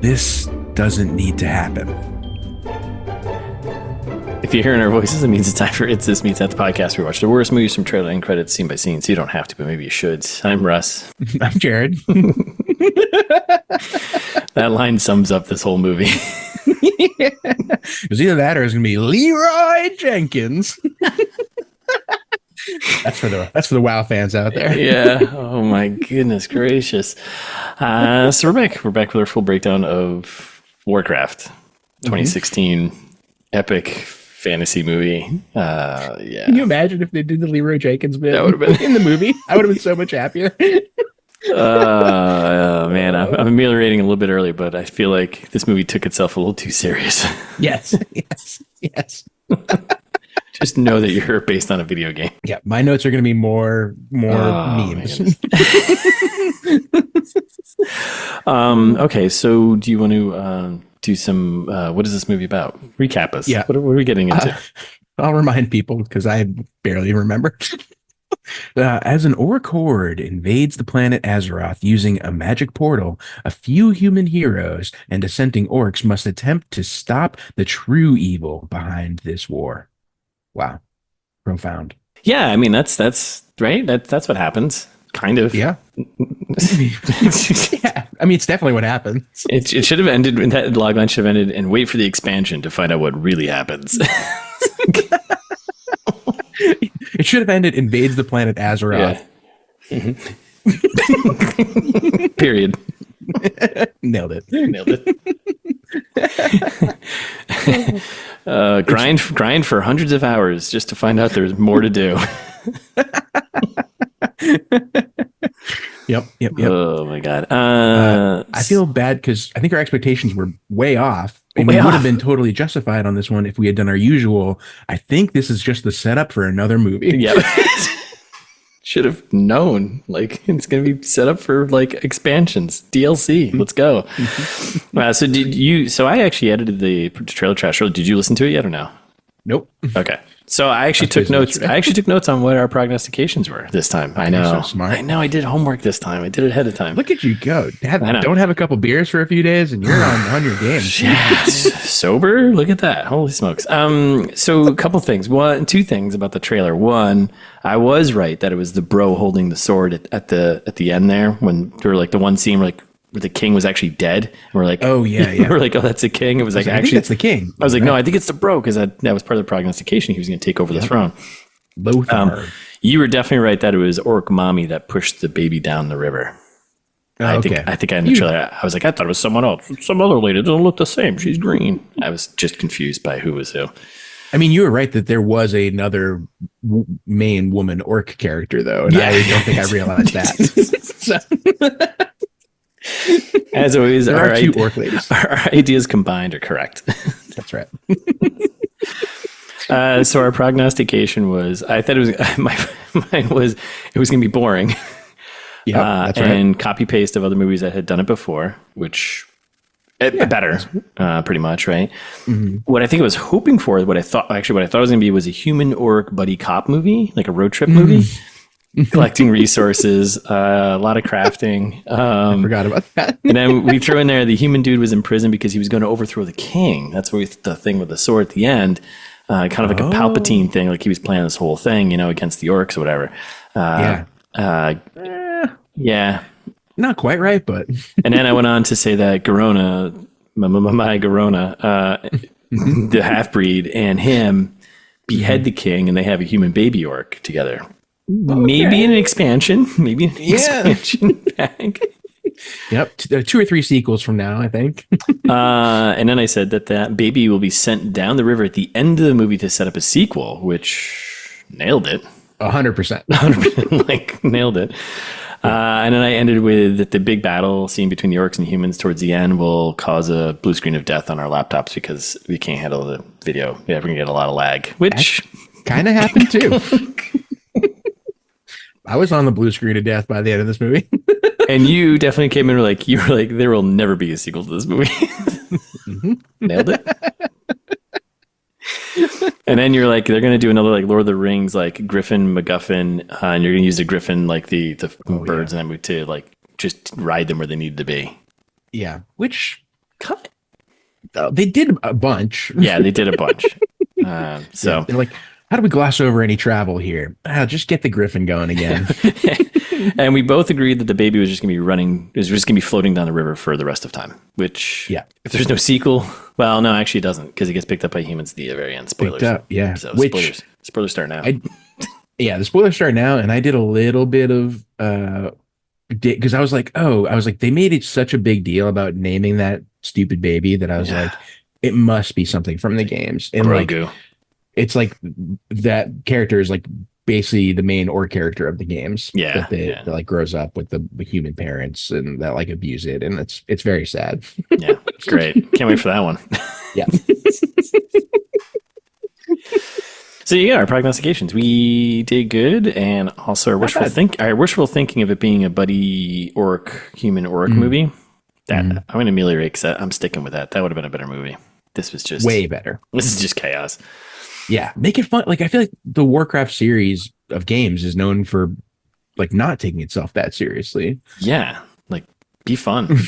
This doesn't need to happen. If you're hearing our voices, it means it's time for It's This Meets That, the podcast where we watch the worst movies from trailer and credits scene by scene. So you don't have to, but maybe you should. I'm Russ. I'm Jared. That line sums up this whole movie. It was either that or it's going to be Leeroy Jenkins. That's for the WoW fans out there. Yeah. Oh my goodness gracious. So we're back. We're back with our full breakdown of Warcraft, 2016 epic fantasy movie. Yeah. Can you imagine if they did the Leeroy Jenkins bit That would have been in the movie? I would have been so much happier. Man, I'm ameliorating a little bit early, but I feel like this movie took itself a little too serious. Yes. Just know that you're based on a video game. Yeah, my notes are going to be more memes. Okay, so do you want to do some? What is this movie about? Recap us. Yeah. What are we getting into? I'll remind people because I barely remember. As an orc horde invades the planet Azeroth using a magic portal, a few human heroes and dissenting orcs must attempt to stop the true evil behind this war. Wow. Profound. Yeah, I mean that's right. That's what happens. Kind of. Yeah. Yeah. I mean, it's definitely what happens. It should have ended. That logline should have ended, and wait for the expansion to find out what really happens. It should have ended invades the planet Azeroth. Yeah. Mm-hmm. Period. Nailed it. Grind for hundreds of hours just to find out there's more to do. Yep. Oh my god. I feel bad because I think our expectations were way off. And we would have been totally justified on this one if we had done our usual. I think this is just the setup for another movie. Yeah. Should have known. Like, it's going to be set up for like expansions, DLC. Let's go. So I actually edited the trailer trash. Did you listen to it yet or no? Nope. Okay. So I actually took notes. I actually took notes on what our prognostications were this time. I know. You're so smart. I know. I did homework this time. I did it ahead of time. Look at you go. Don't have a couple beers for a few days and you're on your game. Yes. Sober? Look at that. Holy smokes. So a couple things. Two things about the trailer. One, I was right that it was the bro holding the sword at the end there when there were like the one scene where the king was actually dead. And we're like, oh yeah. We're like, oh, that's the king. It was like, I actually, think that's the king. I was like, no, I think it's the bro because that was part of the prognostication. He was going to take over the throne. Both are. You were definitely right that it was Orc Mommy that pushed the baby down the river. I think in the trailer, I was like, I thought it was someone else. Some other lady doesn't look the same. She's green. I was just confused by who was who. I mean, you were right that there was another main woman orc character, though. And I don't think I realized that. As always, there are two orc ladies. Our ideas combined are correct. That's right. So our prognostication was, I thought mine was it was going to be boring. Yeah, that's right. And copy paste of other movies that had done it before, which better, pretty much, right? Mm-hmm. What I think I was hoping for, what I thought it was going to be was a human orc buddy cop movie, like a road trip movie. Collecting resources, a lot of crafting. I forgot about that. And then we threw in there the human dude was in prison because he was going to overthrow the king. That's the thing with the sword at the end. Kind of like a Palpatine thing, like he was planning this whole thing, against the orcs or whatever. Yeah. Not quite right, but. And then I went on to say that Garona, my Garona, the half-breed, and him behead the king, and they have a human baby orc together. Okay. Maybe an expansion. Expansion pack. Yep. 2 or 3 sequels from now, I think. And then I said that baby will be sent down the river at the end of the movie to set up a sequel, which nailed it. 100%. 100%. Like, nailed it. And then I ended with the big battle scene between the orcs and humans towards the end will cause a blue screen of death on our laptops because we can't handle the video. Yeah, we're going to get a lot of lag, which kind of happened too. I was on the blue screen of death by the end of this movie. And you definitely came in you were like, there will never be a sequel to this movie. Mm-hmm. Nailed it. And then you're like, they're going to do another like Lord of the Rings, like Griffin MacGuffin, and you're going to use the Griffin, like the birds, and then to like just ride them where they need to be. Yeah, which they did a bunch. Yeah, they did a bunch. So they're like, how do we gloss over any travel here? Just get the Griffin going again. And we both agreed that the baby was just going to be floating down the river for the rest of time, which if there's no sequel, well, no, actually it doesn't, because it gets picked up by humans at the very end. Spoilers. Yeah. So spoilers start now. The spoilers start now. And I did a little bit of, because I was like, they made it such a big deal about naming that stupid baby that I was like, it must be something from the games. And Grogu. like, it's like that character is like basically the main orc character of the games. Yeah. That like grows up with the human parents and that like abuse it. And it's very sad. Yeah. Great. Can't wait for that one. Yeah. So yeah, our prognostications. We did good, and also our wishful thinking of it being a buddy human orc movie. That I'm going to ameliorate, because I'm sticking with that. That would have been a better movie. This was just way better. This is just chaos. Yeah, make it fun. Like, I feel like the Warcraft series of games is known for like not taking itself that seriously. Yeah, like be fun.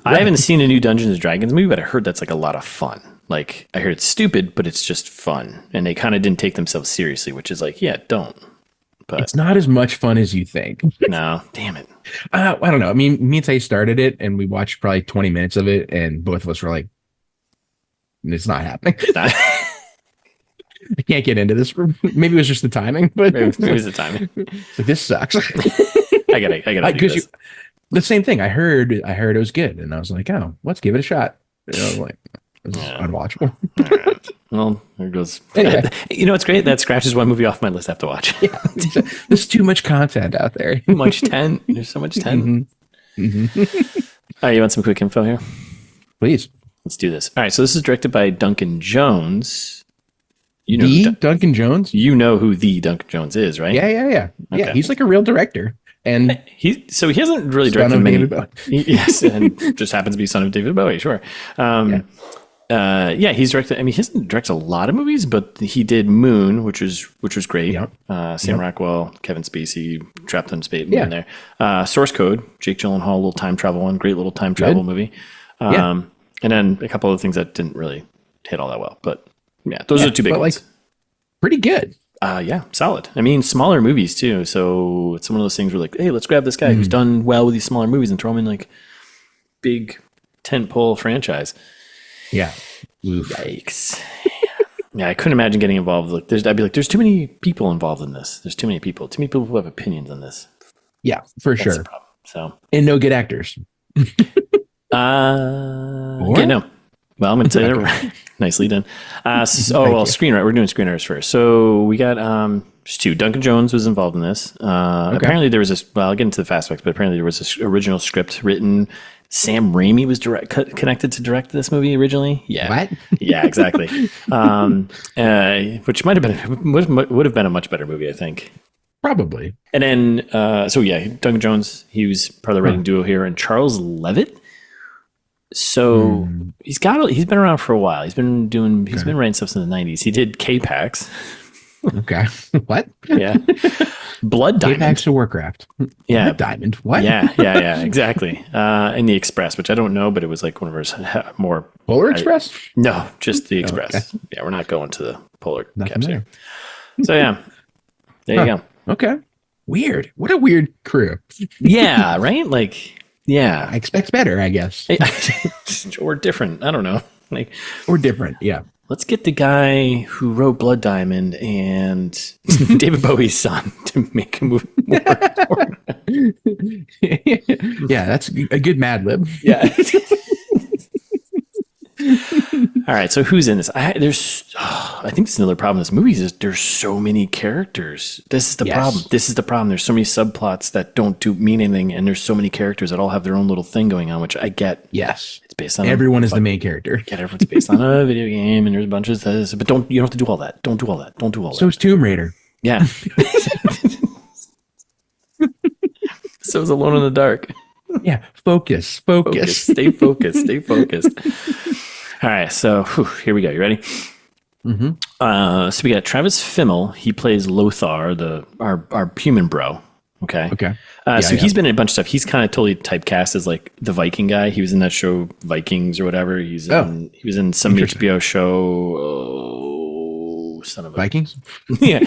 I haven't seen a new Dungeons and Dragons movie, but I heard that's like a lot of fun. Like, I heard it's stupid, but it's just fun, and they kind of didn't take themselves seriously, which is like, don't. But it's not as much fun as you think. No, damn it. I don't know. I mean, me and Tay started it, and we watched probably 20 minutes of it, and both of us were like, "It's not happening." I can't get into this. Maybe it was just the timing, but maybe it was the timing. Like, this sucks. I gotta do this. The same thing. I heard it was good, and I was like, "Oh, let's give it a shot." I was like, "This is unwatchable." All right. Well, there goes. Anyway. You know what's great? That scratches one movie off my list I have to watch. Yeah, there's too much content out there. Too much 10. There's so much 10. All right, you want some quick info here? Please. Let's do this. All right, so this is directed by Duncan Jones. You know Duncan Jones? You know who the Duncan Jones is, right? Yeah. Okay. Yeah, he's like a real director. And he hasn't really directed many. Yes, and just happens to be son of David Bowie, sure. He's directed. I mean, he hasn't directed a lot of movies, but he did Moon, which was great. Yep. Sam Rockwell, Kevin Spacey, trapped in space in there. Source Code, Jake Gyllenhaal, little time travel one, great little time travel movie. And then a couple of things that didn't really hit all that well, but those are the two big ones. Like, pretty good. Solid. I mean, smaller movies too. So it's one of those things where like, hey, let's grab this guy who's done well with these smaller movies and throw him in like big tentpole franchise. Yeah. Oof. Yikes. Yeah, I couldn't imagine getting involved. Like, I'd be like, there's too many people involved in this. There's too many people who have opinions on this. Yeah, for That's sure. the problem. So, and no good actors. No. Well, I'm going to tell you that. Nicely done. Screenwriter. We're doing screenwriters first. So we got just two. Duncan Jones was involved in this. Apparently there was this. Well, I'll get into the fast facts, but apparently there was this original script written. Sam Raimi was connected to direct this movie originally. Yeah. What? Yeah, exactly. Which would have been a much better movie, I think. Probably. And then, Duncan Jones, he was part of the writing duo here, and Charles Levitt. So he's been around for a while. He's been writing stuff since the 90s. He did K-Pax. Okay. What? Yeah. Blood Diamond. K-Pax to Warcraft. Yeah. Blood Diamond. What? Yeah, exactly. And the Express, which I don't know, but it was like one of our more Polar Express? No, just the Express. Okay. Yeah, we're not going to the Polar Nothing caps there. here. So yeah. There you go. Okay. Weird. What a weird crew. Yeah, right? Like, yeah. I expect better, I guess. Or different. I don't know. Like, or different, yeah. Let's get the guy who wrote Blood Diamond and David Bowie's son to make a movie. Yeah, that's a good Mad Lib. Yeah. All right, so who's in this? I think this is another problem in this movie is there's so many characters. This is the problem. This is the problem. There's so many subplots that don't mean anything, and there's so many characters that all have their own little thing going on, which I get. Yes. It's based on everyone is the main character. Get everyone's based on a video game, and there's a bunch of this, but you don't have to do all that. Don't do all that. So is Tomb Raider. Yeah. So is Alone in the Dark. Yeah. Focus. Stay focused. All right, so here we go. You ready? Mm-hmm. So we got Travis Fimmel. He plays Lothar, our human bro. Okay. Okay. So he's been in a bunch of stuff. He's kind of totally typecast as like the Viking guy. He was in that show Vikings or whatever. He was in some HBO show. Oh, son of a Vikings. yeah,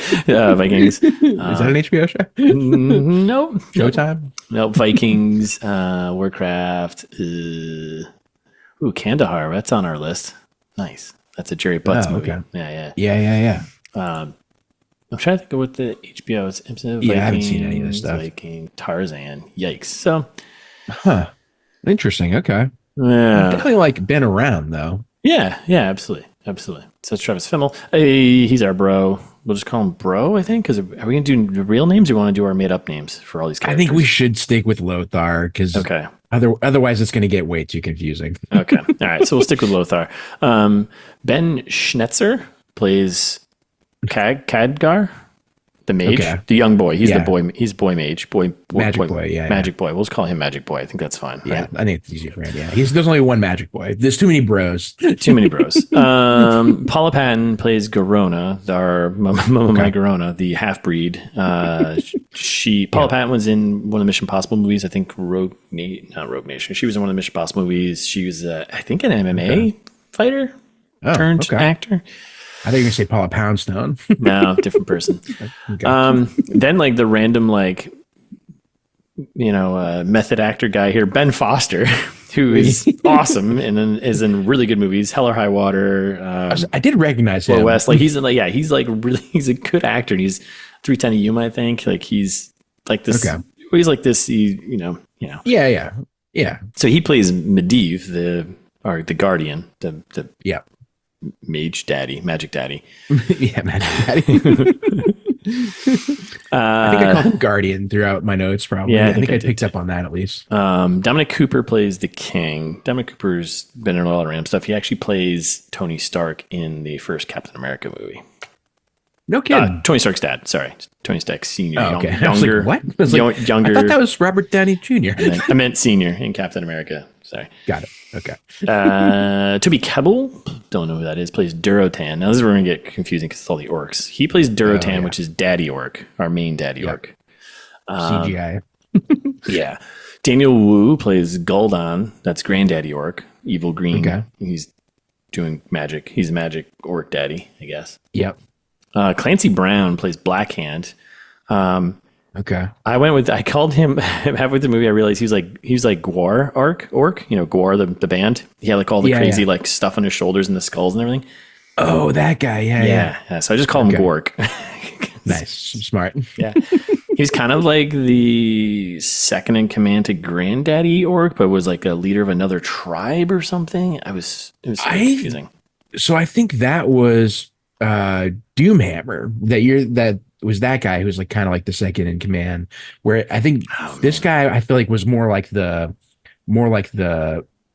Vikings. Is that an HBO show? Nope. Showtime. Nope. Vikings. Warcraft. Kandahar. That's on our list. Nice. That's a Jerry Butts movie. Okay. Yeah. I'm trying to think of what the HBO is. Vikings, I haven't seen any of this stuff. Viking, Tarzan. Yikes. So, interesting. Okay. Yeah. Definitely like been around though. Yeah. Absolutely. So it's Travis Fimmel. He's our bro. We'll just call him Bro, I think. Because are we going to do the real names or want to do our made up names for all these characters? I think we should stick with Lothar because otherwise it's going to get way too confusing. Okay. All right. So we'll stick with Lothar. Ben Schnetzer plays Khadgar, the mage, the young boy. He's the boy. He's boy mage, Magic boy. Yeah, Magic boy. We'll just call him Magic Boy. I think that's fine. Yeah, right? I think it's easier for him. Yeah, there's only one Magic Boy. There's too many bros. Too many bros. Paula Patton plays Garona, our my Garona, the half breed. Paula Patton was in one of the Mission Possible movies. I think Rogue Nation. She was in one of the Mission Possible movies. She was, I think, an MMA fighter turned actor. I thought you were going to say Paula Poundstone. No, different person. Then like the random method actor guy here, Ben Foster, who is awesome and is in really good movies. Hell or High Water. I did recognize him. West. Like he's a good actor. And he's 310 a Yuma, I think. Like he's like this. Okay. He's like this. Yeah. So he plays Medivh, the guardian. The magic daddy. Magic daddy. I think I called him Guardian throughout my notes, probably. Yeah, I think I picked up on that at least. Dominic Cooper plays the King. Dominic Cooper's been in a lot of random stuff. He actually plays Tony Stark in the first Captain America movie. No kidding. Tony Stark's dad. Sorry. Tony Stark Sr. Oh, okay. Younger. I was like, what? Younger. I thought that was Robert Downey Jr. I meant Senior in Captain America. Sorry. Got it. Okay. Toby Kebbell, don't know who that is, plays Durotan. Now this is where we're going to get confusing because it's all the orcs. He plays Durotan, which is Daddy Orc, our main Daddy Orc. CGI. Yeah. Daniel Wu plays Gul'dan. That's Granddaddy Orc, evil green. Okay. He's doing magic. He's a magic orc daddy, I guess. Yep. Clancy Brown plays Blackhand. Okay. I called him halfway through the movie. I realized he was like Gwar orc, Gwar, the band. He had like all the crazy like stuff on his shoulders and the skulls and everything. Oh, that guy. Yeah. So I just call him Gork. Nice. Smart. Yeah. He was kind of like the second in command to Granddaddy Orc, but was like a leader of another tribe or something. It was confusing. So I think that was Doomhammer. That was that guy who was like kind of like the second in command. Where I think this guy I feel like was more like the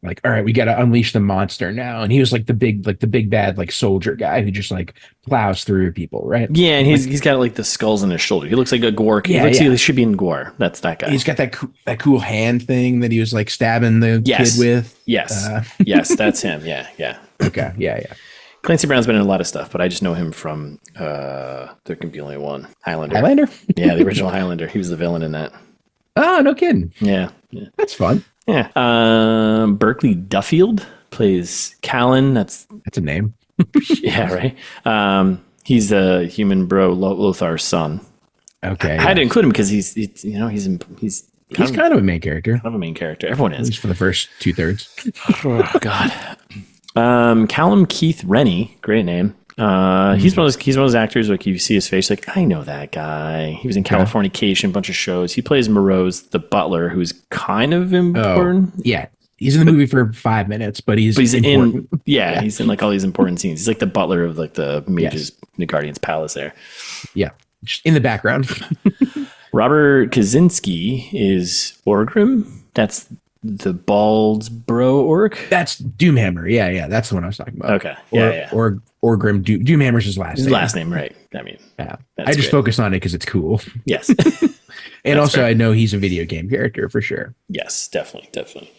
all right, we got to unleash the monster now. And he was like the big bad like soldier guy who just like plows through people, right? Yeah, and he's got like the skulls on his shoulder. He looks like a Gork. He should be in Gwar. That's that guy. He's got that cool hand thing that he was like stabbing the kid with. Yes. Yes, that's him. Yeah. Okay. Yeah. Clancy Brown's been in a lot of stuff, but I just know him from There Can Be Only One. Highlander? Yeah, the original Highlander. He was the villain in that. Oh, no kidding. Yeah. That's fun. Yeah. Burkely Duffield plays Callan. That's a name. Yeah, right. He's a human bro, Lothar's son. Okay. I had to include him because he's kind of a main character. Kind of a main character. Everyone is. At least for the first 2/3. Oh God. Callum Keith Rennie, great name. He's one of those actors, like you see his face, like I know that guy. He was in Californication, a bunch of shows. He plays Morose, the butler, who's kind of important. Yeah, he's in the movie for 5 minutes, but he's important. He's in like all these important scenes. He's like the butler of like the mages, the Guardian's palace there. Yeah, just in the background. Robert Kazinsky is Orgrim. That's the bald bro orc. That's Doomhammer. Yeah, that's the one I was talking about. Okay. Yeah. Or Grim Doomhammer's his last name. His last name, right? I mean, I just focus on it because it's cool. Yes. And also, I know he's a video game character for sure. Yes, definitely.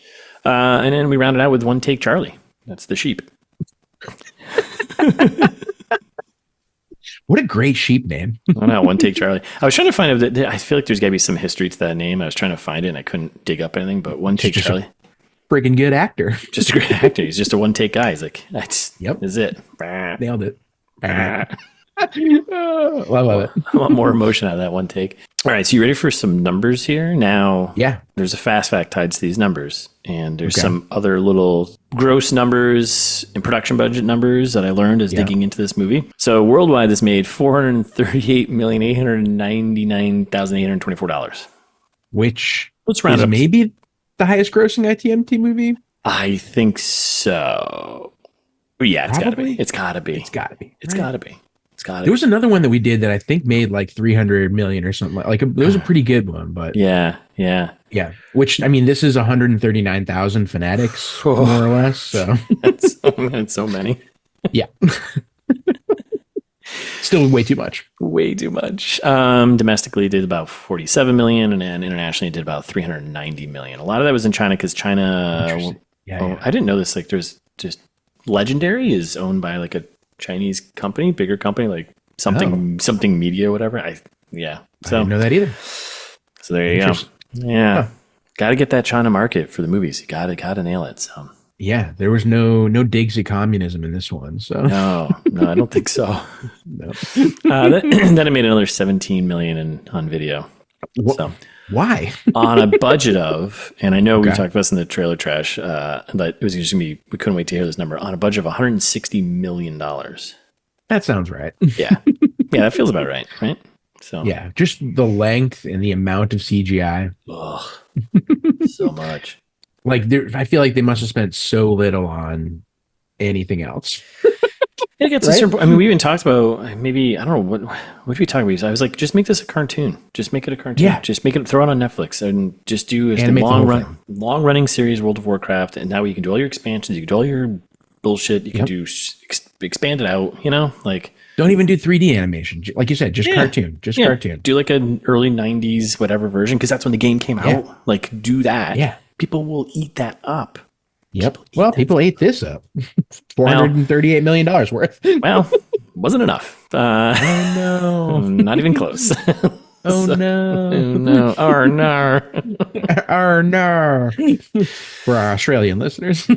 And then we rounded out with One Take Charlie. That's the sheep. What a great sheep name. I don't know, One Take Charlie. I was trying to find out. I feel like there's got to be some history to that name. I was trying to find it and I couldn't dig up anything. But One Take Charlie, friggin' good actor. just a great actor. He's just a one take guy. He's like, that's is it. Nailed it. Oh, I love it. I want more emotion out of that one take. All right, so you ready for some numbers here? Now, there's a fast fact tied to these numbers, and there's some other little gross numbers and production budget numbers that I learned as digging into this movie. So worldwide, this made $438,899,824, which let's round is up. Maybe the highest grossing ITMT movie. I think so. Yeah, it's Probably? gotta be. It's gotta be. It's gotta be. There was another one that we did that I think made like 300 million or something. Like it was a pretty good one, but yeah. Which, I mean, this is 139,000 fanatics, more or less. So that's so many. Yeah. Still way too much. Way too much. Domestically it did about 47 million, and then internationally it did about 390 million. A lot of that was in China because China. I didn't know this. Like, there's just Legendary is owned by like a Chinese company, bigger company, like something media, whatever. I didn't know that either. So there you go. Yeah, got to get that China market for the movies. You gotta nail it. So yeah, there was no digs at communism in this one. So no, I don't think so. No. Then it made another 17 million on video. So why? On a budget of, and I know we talked about this in the trailer trash, that it was just gonna be, we couldn't wait to hear this number, on a budget of $160 million. That sounds right. Yeah, that feels about right? So yeah, just the length and the amount of CGI. Ugh, so much. Like, I feel like they must have spent so little on anything else. It gets a certain point. I mean, we even talked about, maybe, I don't know, what did we talk about? I was like, just make this a cartoon. Just make it a cartoon. Yeah. Just make it, throw it on Netflix and just do a long running series, World of Warcraft. And that way you can do all your expansions, you can do all your bullshit, you can do expand it out, like. Don't even do 3D animation. Like you said, just cartoon. Just cartoon. Do like an early 90s whatever version, because that's when the game came out. Like, do that. Yeah. People will eat that up. Yep. People ate this up. $438 million worth. Well, wasn't enough. Oh, no. Not even close. Oh, no. Oh, no. Oh, no. For our Australian listeners.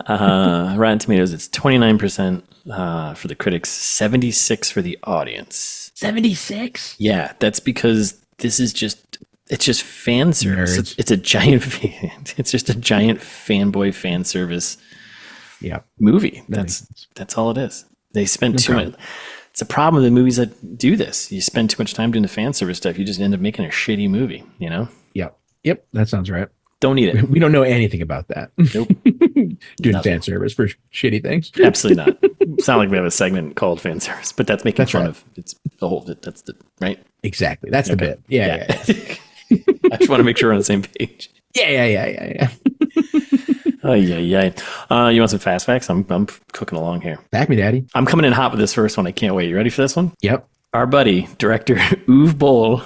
Rotten Tomatoes, it's 29% for the critics, 76% for the audience. 76? Yeah, that's because this is it's just fan service. It's a giant it's just a giant fanboy fan service movie. That's all it is. They spend too much. It's a problem with the movies that do this. You spend too much time doing the fan service stuff, you just end up making a shitty movie, Yep, that sounds right. Don't need it. We don't know anything about that. Nope. Doing fan service for shitty things. Absolutely not. It's not like we have a segment called fan service, but that's making fun of it's the whole. That's the right. Exactly. That's the bit. Yeah. I just want to make sure we're on the same page. Yeah. Oh yeah. You want some fast facts? I'm cooking along here. Back me, daddy. I'm coming in hot with this first one. I can't wait. You ready for this one? Yep. Our buddy, director Uwe Boll,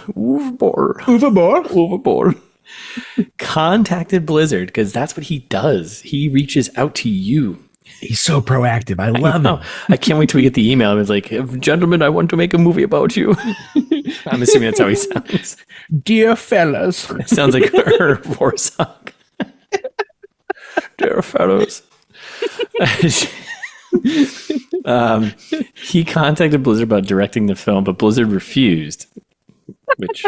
contacted Blizzard because that's what he does. He reaches out to you. He's so proactive. I love him. I can't wait till we get the email. It's like, gentlemen, I want to make a movie about you. I'm assuming that's how he sounds. Dear fellas. It sounds like her war song. Dear fellows. He contacted Blizzard about directing the film, but Blizzard refused. Which,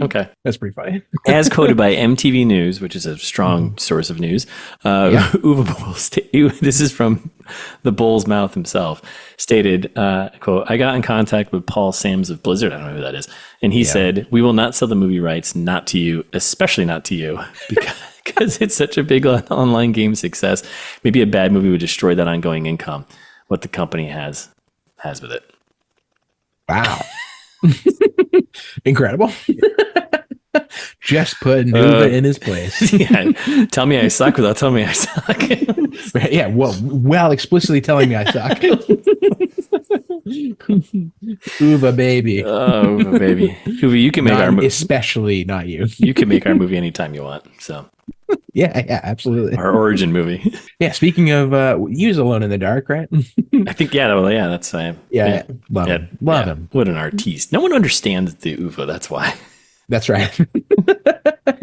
okay. That's pretty funny. As quoted by MTV News, which is a strong source of news, Uwe Boll, this is from the Bull's mouth himself, stated, quote, I got in contact with Paul Sams of Blizzard. I don't know who that is. And he said, we will not sell the movie rights, not to you, especially not to you, because it's such a big online game success. Maybe a bad movie would destroy that ongoing income, what the company has with it. Wow. Incredible. Just put Nuva in his place. Yeah, tell me I suck without telling me I suck. Yeah, well, explicitly telling me I suck. Uva baby. Oh, Uva baby. Uva, you can make our movie. Especially not you. You can make our movie anytime you want. So Yeah, absolutely. Our origin movie. Yeah, speaking of, use Alone in the Dark, right? I think, yeah, well, yeah, that's, Yeah, love him. Love him. What an artiste. No one understands the UFO. That's why. That's right.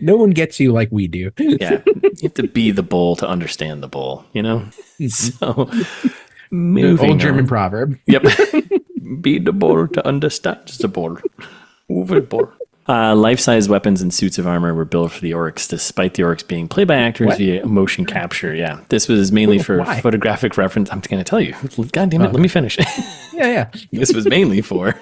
No one gets you like we do. Yeah. You have to be the bull to understand the bull, you know? So, moving Old German on. proverb. Yep. Be the bull to understand the bull. Move it, bull. Life-size weapons and suits of armor were built for the orcs, despite the orcs being played by actors via motion capture. Yeah, this was mainly for photographic reference. I'm going to tell you. God damn it, let me finish. Yeah. This was mainly for...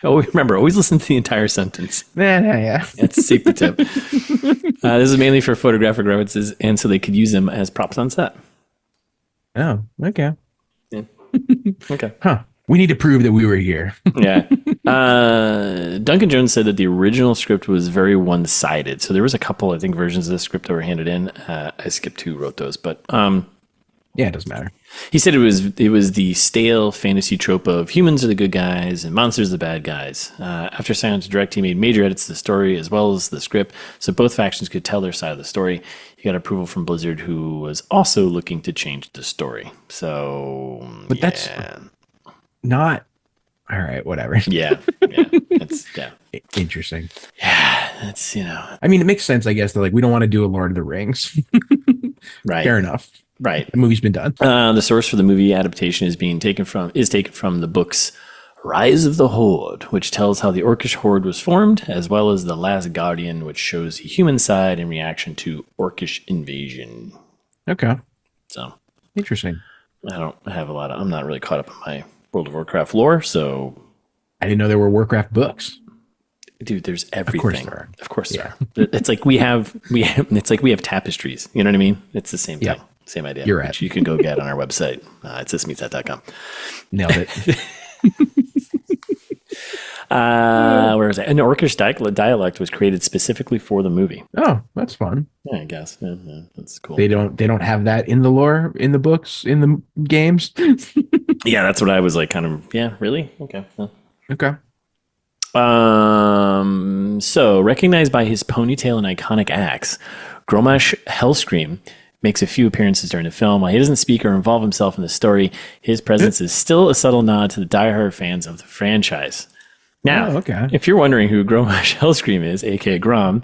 Oh, remember, always listen to the entire sentence. Yeah. That's a safety tip. This is mainly for photographic references, and so they could use them as props on set. Oh, okay. Yeah. Okay. Huh. We need to prove that we were here. Yeah. Duncan Jones said that the original script was very one-sided. So there was a couple, I think, versions of the script that were handed in. I skipped who wrote those, but yeah, it doesn't matter. he said it was the stale fantasy trope of humans are the good guys and monsters are the bad guys. After signing on to direct, he made major edits to the story as well as the script, so both factions could tell their side of the story. He got approval from Blizzard, who was also looking to change the story. So, but that's not all right. Whatever. Yeah. That's interesting. Yeah, that's I mean, it makes sense, I guess. That like we don't want to do a Lord of the Rings. Right. Fair enough. Right. The movie's been done. The source for the movie adaptation is taken from the books Rise of the Horde, which tells how the Orcish Horde was formed, as well as The Last Guardian, which shows the human side in reaction to Orcish invasion. Okay. So interesting. I don't have I'm not really caught up in my World of Warcraft lore, so I didn't know there were Warcraft books. Dude, there's everything. Of course there are. It's like we have tapestries. You know what I mean? It's the same thing. Yep. Same idea. You're right. Which you can go get on our website. It's thismeetsthat.com. Nailed it. Where is it? An Orcish dialect was created specifically for the movie. Oh, that's fun. Yeah, I guess. Yeah, that's cool. They don't have that in the lore, in the books, in the games. Yeah, that's what I was like. Kind of. Yeah, really? Okay. Yeah. Okay. So recognized by his ponytail and iconic axe, Gromash Hellscream makes a few appearances during the film. While he doesn't speak or involve himself in the story, his presence is still a subtle nod to the diehard fans of the franchise. Now, if you're wondering who Gromash Hellscream is, aka Grom,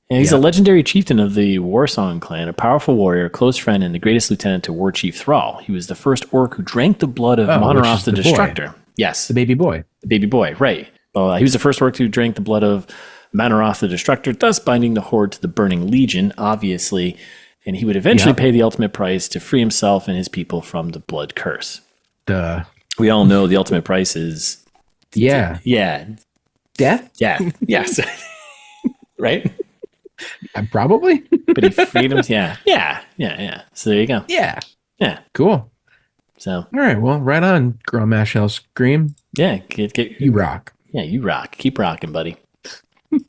he's a legendary chieftain of the Warsong clan, a powerful warrior, close friend, and the greatest lieutenant to War Chief Thrall. He was the first orc who drank the blood of Monaroth the Destructor. Boy. Yes. The baby boy. The baby boy, right. Well, he was the first orc to drink the blood of Monaroth the Destructor, thus binding the Horde to the Burning Legion, obviously, and he would eventually pay the ultimate price to free himself and his people from the blood curse. Duh. We all know the ultimate price is... Yeah. Death? Yeah. Yes. Right? Probably. But he freed him. Yeah. So there you go. Yeah. Cool. So. All right. Well, right on, Gromash Hellscream. Yeah. You rock. Yeah, you rock. Keep rocking, buddy. All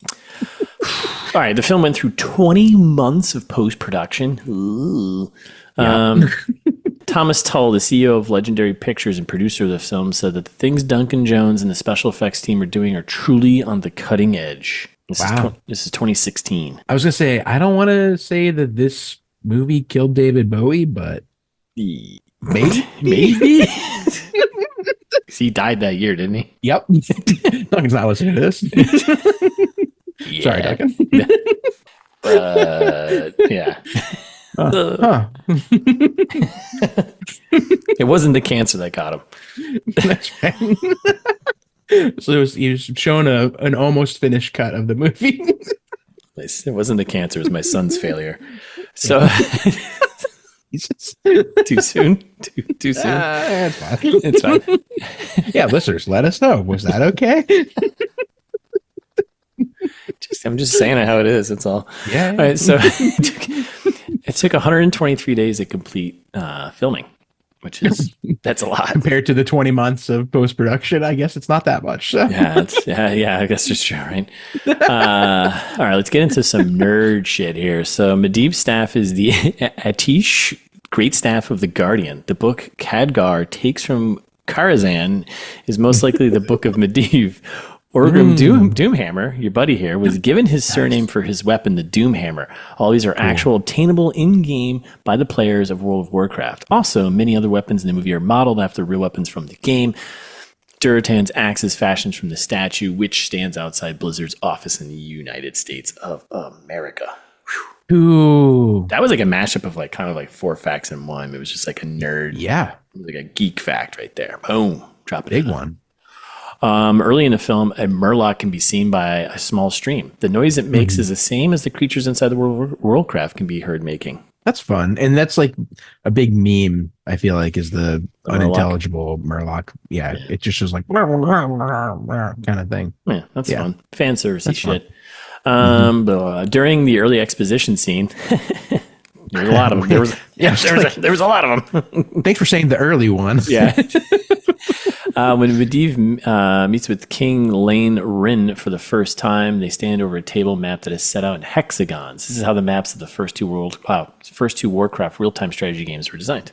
right. The film went through 20 months of post-production. Thomas Tull, the CEO of Legendary Pictures and producer of the film, said that the things Duncan Jones and the special effects team are doing are truly on the cutting edge. This is 2016. I was going to say, I don't want to say that this movie killed David Bowie, but maybe. He died that year, didn't he? Yep. Duncan's not listening to this. Sorry, Duncan. Yeah. It wasn't the cancer that got him. That's right. So he was showing an almost finished cut of the movie. It wasn't the cancer, it was my son's failure. So too soon? Too soon? It's fine. It's fine. Yeah, listeners, let us know. Was that okay? I'm just saying it how it is. That's all. Yeah. All right. So it took 123 days to complete filming, that's a lot compared to the 20 months of post production. I guess it's not that much. So. Yeah. I guess it's true, right? All right. Let's get into some nerd shit here. So Medivh's staff is the Atish great staff of the Guardian. The book Khadgar takes from Karazhan is most likely the book of Medivh. Orgrim Doomhammer, your buddy here, was given his surname for his weapon, the Doomhammer. All these are actual obtainable in-game by the players of World of Warcraft. Also, many other weapons in the movie are modeled after real weapons from the game. Durotan's axe is fashioned from the statue, which stands outside Blizzard's office in the United States of America. Ooh. That was like a mashup of like kind of like 4 facts in one. It was just like a nerd. Yeah. It was like a geek fact right there. Boom. Drop it. Big one. Early in the film, a murloc can be seen by a small stream. The noise it makes is the same as the creatures inside the World of Warcraft can be heard making. That's fun. And that's like a big meme, I feel like, is the unintelligible Murloc. Yeah, it just is like kind of thing. Yeah, that's fun. Fan servicey shit. But, during the early exposition scene, there was a lot of them. There was a lot of them. Thanks for saying the early ones. Yeah. When Medivh meets with King Lane Rin for the first time, they stand over a table map that is set out in hexagons. This is how the maps of the first two Warcraft real-time strategy games were designed.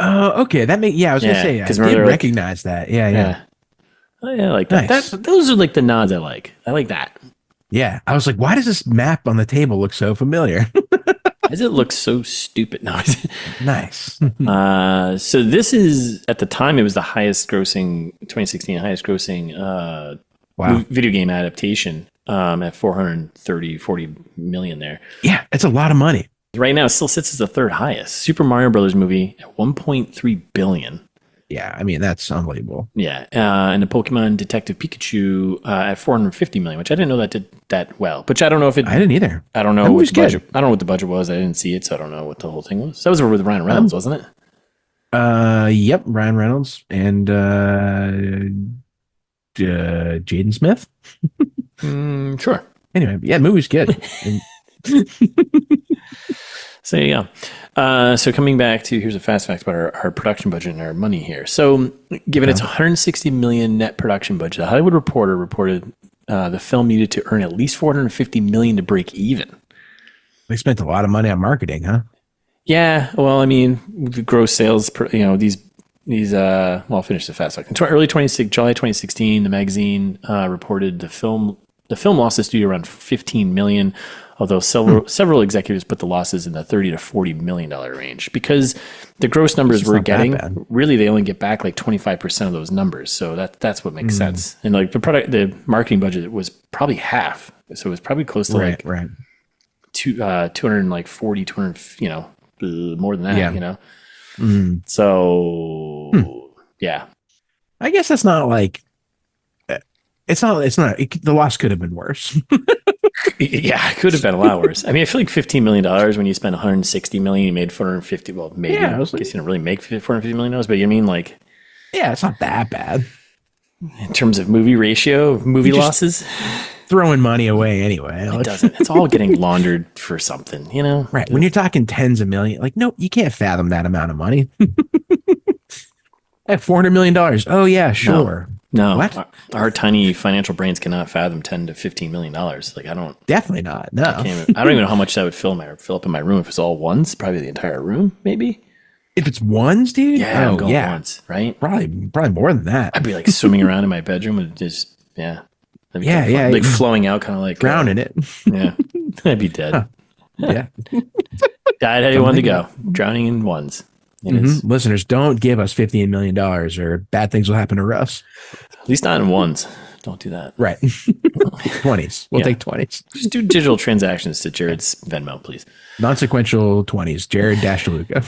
Okay. I was gonna say, I did recognize that. Yeah. Oh, yeah, I like that. Nice. Those are like the nods I like. I like that. Yeah, I was like, why does this map on the table look so familiar? Why does it look so stupid? No. Nice. So this is, at the time, it was the highest grossing, 2016 highest grossing video game adaptation at 40 million there. Yeah, it's a lot of money. Right now, it still sits as the third highest. Super Mario Brothers movie at 1.3 billion. Yeah, I mean, that's unbelievable. Yeah, and the Pokemon Detective Pikachu at 450 million, which I didn't know that did that well. Which I don't know if it... I didn't either. I don't know what the budget... I don't know what the budget was. I didn't see it, so I don't know what the whole thing was. That was with Ryan Reynolds, wasn't it? Yep, Ryan Reynolds and Jaden Smith. Sure. Anyway, yeah, the movie's good. So there you go. So coming back to, here's a fast fact about our production budget and our money here. So given its 160 million net production budget, the Hollywood Reporter reported the film needed to earn at least 450 million to break even. They spent a lot of money on marketing, huh? Yeah. Well, I mean, the gross sales, I'll finish the fast fact. In July 2016, the magazine reported the film lost the studio around 15 million. Although several executives put the losses in the $30 to $40 million range, because the gross numbers we're getting, really they only get back like 25% of those numbers. So that's what makes sense. And like the marketing budget was probably half, so it was probably close to 240, 200, more than that. So yeah, I guess that's not like the loss could have been worse. Yeah, it could have been a lot worse. I mean, I feel like $15 million when you spend $160 million, you made 450. Well, maybe. I guess you didn't really make $450 million, but you mean like... Yeah, it's not that bad. In terms of movie ratio, movie losses? Throwing money away anyway. It doesn't. It's all getting laundered for something, you know? Right. When you're talking tens of millions, like, nope, you can't fathom that amount of money. At $400 million. Oh, yeah, sure. No, what? Our tiny financial brains cannot fathom $10 to $15 million. Like, I don't. Definitely not. No. I don't even know how much that would fill up in my room. If it's all ones, probably the entire room, maybe. If it's ones, dude? Yeah, I'm going ones, right? Probably more than that. I'd be like swimming around in my bedroom and just, like flowing out, kind of like drowning it. Yeah, I'd be dead. Huh. Yeah. Died how you wanted to go. Drowning in ones. Listeners, don't give us $15 million or bad things will happen to Russ. At least not in ones. Don't do that. Right. 20s. We'll take 20s. Just do digital transactions to Jared's Venmo, please. Non-sequential 20s. Jared DeLuca.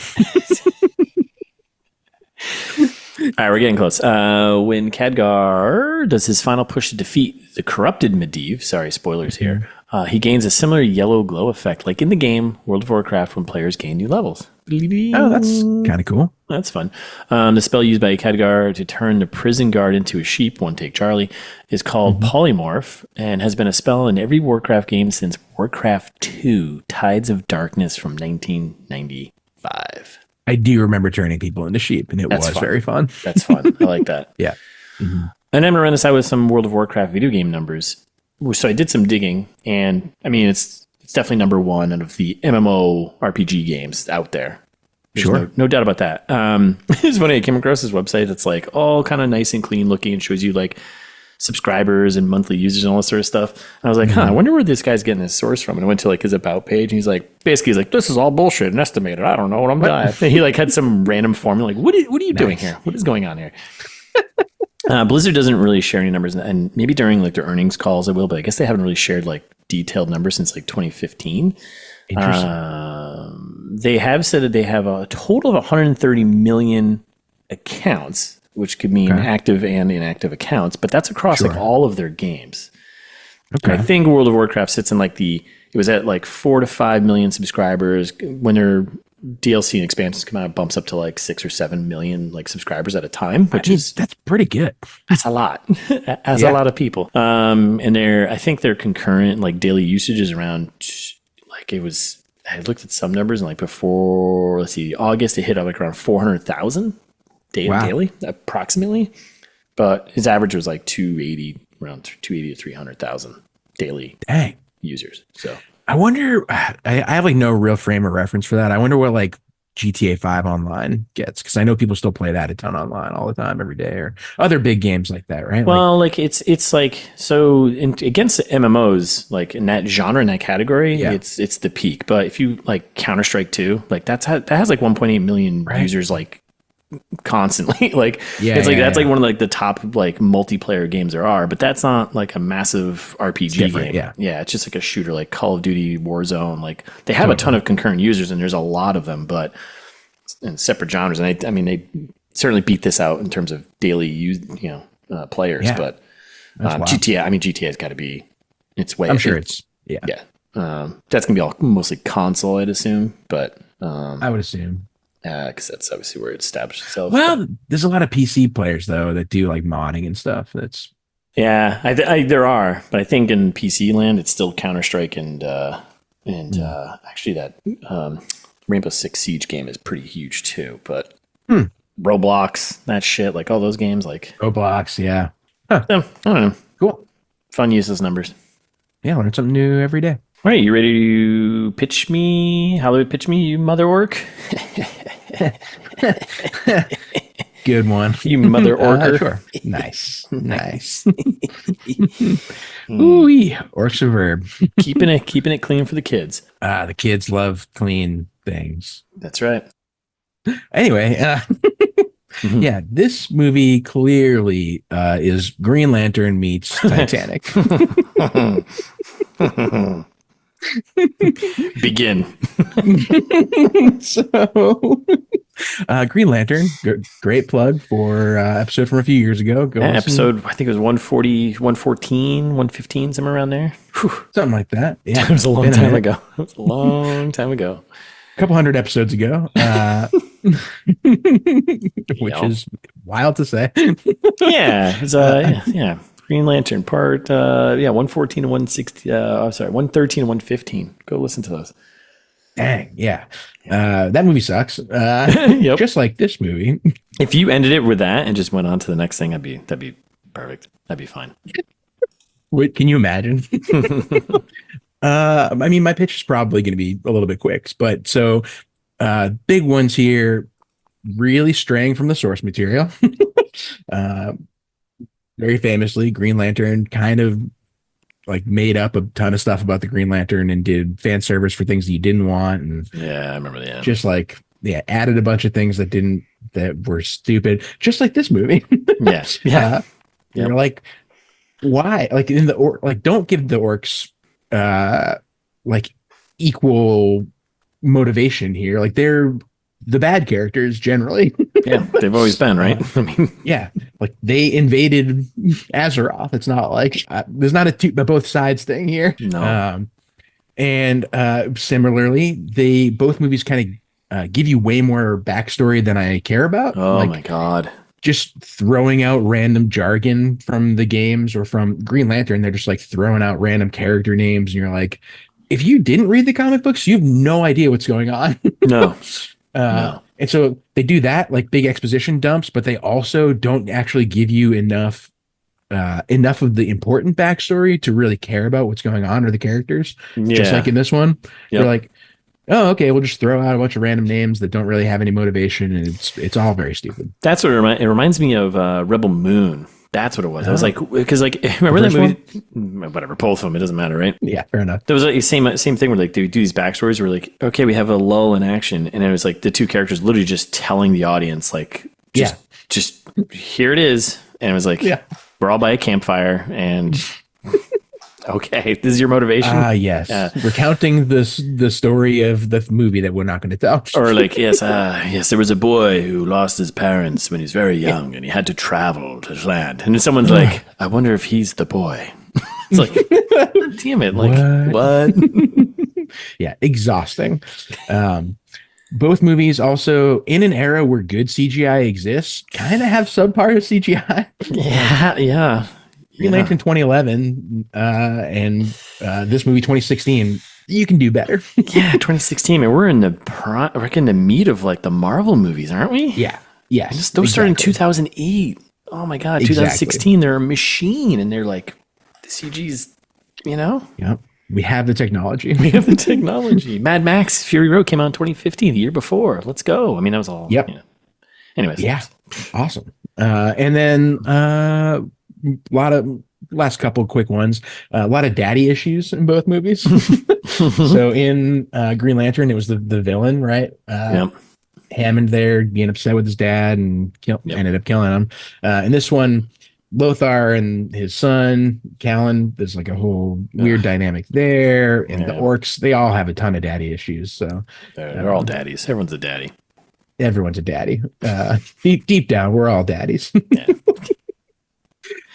All right, we're getting close. When Khadgar does his final push to defeat the corrupted Medivh, sorry, spoilers here, he gains a similar yellow glow effect like in the game World of Warcraft when players gain new levels. Oh, that's kind of cool. That's fun. The spell used by Khadgar to turn the prison guard into a sheep, one take Charlie, is called Polymorph and has been a spell in every Warcraft game since Warcraft 2, Tides of Darkness from 1995. I do remember turning people into sheep, and it was very fun. That's fun. I like that. Yeah. And I'm going to run this out with some World of Warcraft video game numbers. So I did some digging, and I mean, it's definitely number one out of the MMO RPG games out there. There's no doubt about that. It's funny. I came across this website that's like all kind of nice and clean looking and shows you like subscribers and monthly users and all this sort of stuff. And I was like, I wonder where this guy's getting his source from. And I went to like his about page, and he's like, this is all bullshit and estimated. I don't know what I'm doing. And he like had some random formula. Like, what are you doing here? What is going on here? Blizzard doesn't really share any numbers, and maybe during like their earnings calls it will, but I guess they haven't really shared like detailed numbers since like 2015. Interesting. They have said that they have a total of 130 million accounts, which could mean active and inactive accounts, but that's across like all of their games. Okay. I think World of Warcraft sits in like it was at like 4 to 5 million subscribers. When their DLC and expansions come out, it bumps up to like 6 or 7 million like subscribers at a time, that's pretty good. That's a lot. That's a lot of people. And I think their concurrent like daily usage is around like I looked at some numbers and like before August it hit up like around 400,000 daily approximately, but his average was like around 280 to 300,000 daily users. So I wonder, I have like no real frame of reference for that. I wonder what like GTA 5 online gets, because I know people still play that a ton online all the time, every day, or other big games like that, right? Well, like it's like, so against MMOs, like in that genre, in that category, it's the peak. But if you like Counter-Strike 2, like that has like 1.8 million users like constantly. Like that's like one of like the top like multiplayer games there are, but that's not like a massive RPG game. Yeah, it's just like a shooter like Call of Duty, Warzone. Like they have a ton of concurrent users, and there's a lot of them, but in separate genres. And I mean they certainly beat this out in terms of daily players. But GTA's got to be, it's way. I'm sure it's that's gonna be all mostly console, I'd assume, but I would assume. Because that's obviously where it established itself. Well, there's a lot of PC players though that do like modding and stuff. That's there are, but I think in PC land it's still Counter-Strike and actually that Rainbow Six Siege game is pretty huge too. But Roblox, that shit, like all those games, like Roblox, I don't know. Cool, fun use those numbers. Yeah, learn something new every day. All right, you ready to pitch me, you mother orc? Good one. You mother orker. Sure. Nice. Ooh, orc's a verb. keeping it clean for the kids. The kids love clean things. That's right. Anyway, yeah, this movie clearly is Green Lantern meets Titanic. Begin. So, Green Lantern, great plug for episode from a few years ago. Episode, I think it was 140, 114, 115, somewhere around there. Whew. Something like that. Yeah, it was a long time ago. A couple hundred episodes ago, which is wild to say. Green Lantern part 114 and 160 113 and 115. Go listen to those. Dang, yeah. That movie sucks. Yep. Just like this movie. If you ended it with that and just went on to the next thing, that'd be perfect. That'd be fine. Wait, can you imagine? I mean, my pitch is probably going to be a little bit quick, but so big ones here, really straying from the source material. Very famously, Green Lantern kind of like made up a ton of stuff about the Green Lantern and did fan service for things that you didn't want. And I remember that. Just like, added a bunch of things that were stupid, just like this movie. You're like, why? Like don't give the orcs like equal motivation here. Like they're the bad characters generally. Yeah, they've always been, right? I mean, like they invaded Azeroth. It's not like there's not a both sides thing here. No. And similarly, both movies kind of give you way more backstory than I care about. Oh my god! Just throwing out random jargon from the games or from Green Lantern, they're just like throwing out random character names, and you're like, if you didn't read the comic books, you have no idea what's going on. No. And so they do that, like big exposition dumps, but they also don't actually give you enough of the important backstory to really care about what's going on or the characters. Just like in this one, you're like, oh, okay, we'll just throw out a bunch of random names that don't really have any motivation, and it's all very stupid. That's what it reminds me of Rebel Moon, That's what it was. I was like, because like, remember that movie? Whatever, both of them. It doesn't matter, right? Yeah, fair enough. There was like same thing where like they do these backstories where like, okay, we have a lull in action, and it was like the two characters literally just telling the audience like, just here it is, and it was like, we're all by a campfire, and okay, this is your motivation. Yes, recounting the story of the movie that we're not going to tell. Or like, yes, there was a boy who lost his parents when he was very young, and he had to travel to his land. And then someone's like, I wonder if he's the boy. It's like, damn it, like what? Yeah, exhausting. Both movies also, in an era where good CGI exists, kind of have subpar CGI. Yeah. Green Lantern 2011 and this movie 2016, you can do better. Yeah, 2016. Man, we're in the meat of like the Marvel movies, aren't we? Yeah. Yes. Those started in 2008. Oh my God, 2016. They're a machine, and they're like the CG's, Yep. We have the technology. Mad Max Fury Road came out in 2015, the year before. Let's go. I mean, that was all. Yep. Anyways. Yeah. Awesome. And then lot of last couple quick ones. A lot of daddy issues in both movies. So in Green Lantern, it was the villain, right? Hammond there being upset with his dad and ended up killing him. In this one, Lothar and his son, Callan, there's like a whole weird dynamic there. And the orcs, they all have a ton of daddy issues. So they're all daddies. Everyone's a daddy. Everyone's a daddy. Deep down, we're all daddies.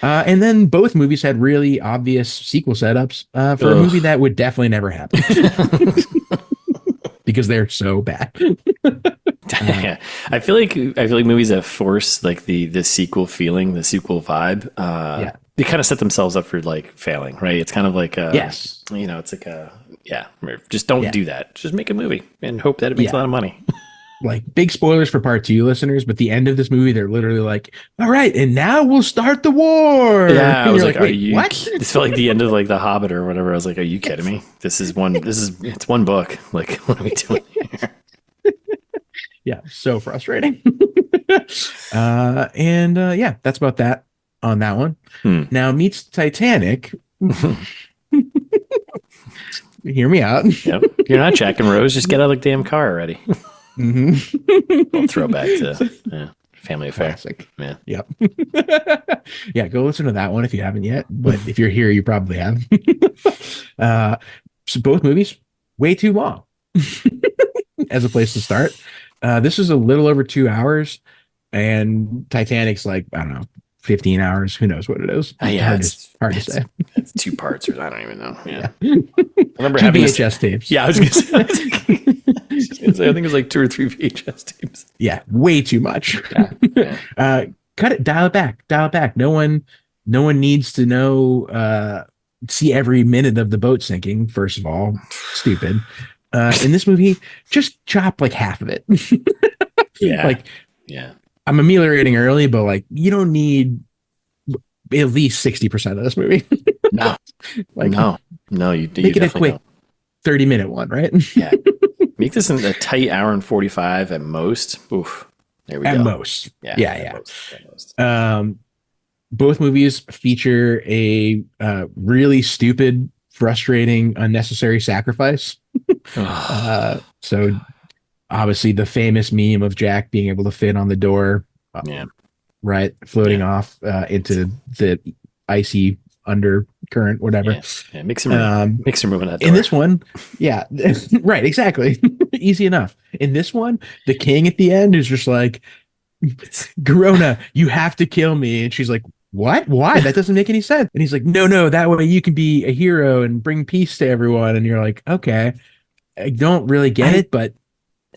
And then both movies had really obvious sequel setups for a movie that would definitely never happen because they're so bad. I feel like movies that force like the sequel feeling, the sequel vibe, they kind of set themselves up for like failing, right? It's kind of like it's like just don't do that. Just make a movie and hope that it makes a lot of money. Like big spoilers for part 2 listeners, but the end of this movie, they're literally like, all right, and now we'll start the war. Yeah. I was like, are you what? This felt like the end of like The Hobbit or whatever. I was like, are you kidding me? It's one book. Like, what are we doing here? Yeah. So frustrating. That's about that on that one. Now meets Titanic. Hear me out. Yep. You're not Jack and Rose. Just get out of the damn car already. We'll throw back to Family Affair. Classic. Yeah. Yep. Yeah, go listen to that one if you haven't yet. But if you're here, you probably have. So both movies, way too long as a place to start. This is a little over 2 hours, and Titanic's like, I don't know, 15 hours. Who knows what it is? Hard to say. It's 2 parts, or I don't even know. Yeah. I remember having VHS tapes. Yeah, I was going to say, I think it was like 2 or 3 VHS tapes. Yeah, way too much. Yeah. Cut it, dial it back. No one needs to know, see every minute of the boat sinking. First of all, stupid. In this movie, just chop like half of it. I'm ameliorating early, but like you don't need at least 60% of this movie. No, you make it a quick 30-minute one, right? Yeah, make this in a tight hour and 45 at most. Oof, there we go. At most, yeah. At most. Both movies feature a really stupid, frustrating, unnecessary sacrifice. So obviously the famous meme of Jack being able to fit on the door, right, floating off into the icy undercurrent, whatever. Yeah. Makes him move on that door. In this one, right, exactly. Easy enough. In this one, the king at the end is just like, Garona, you have to kill me. And she's like, what? Why? That doesn't make any sense. And he's like, no, that way you can be a hero and bring peace to everyone. And you're like, okay, I don't really get it, but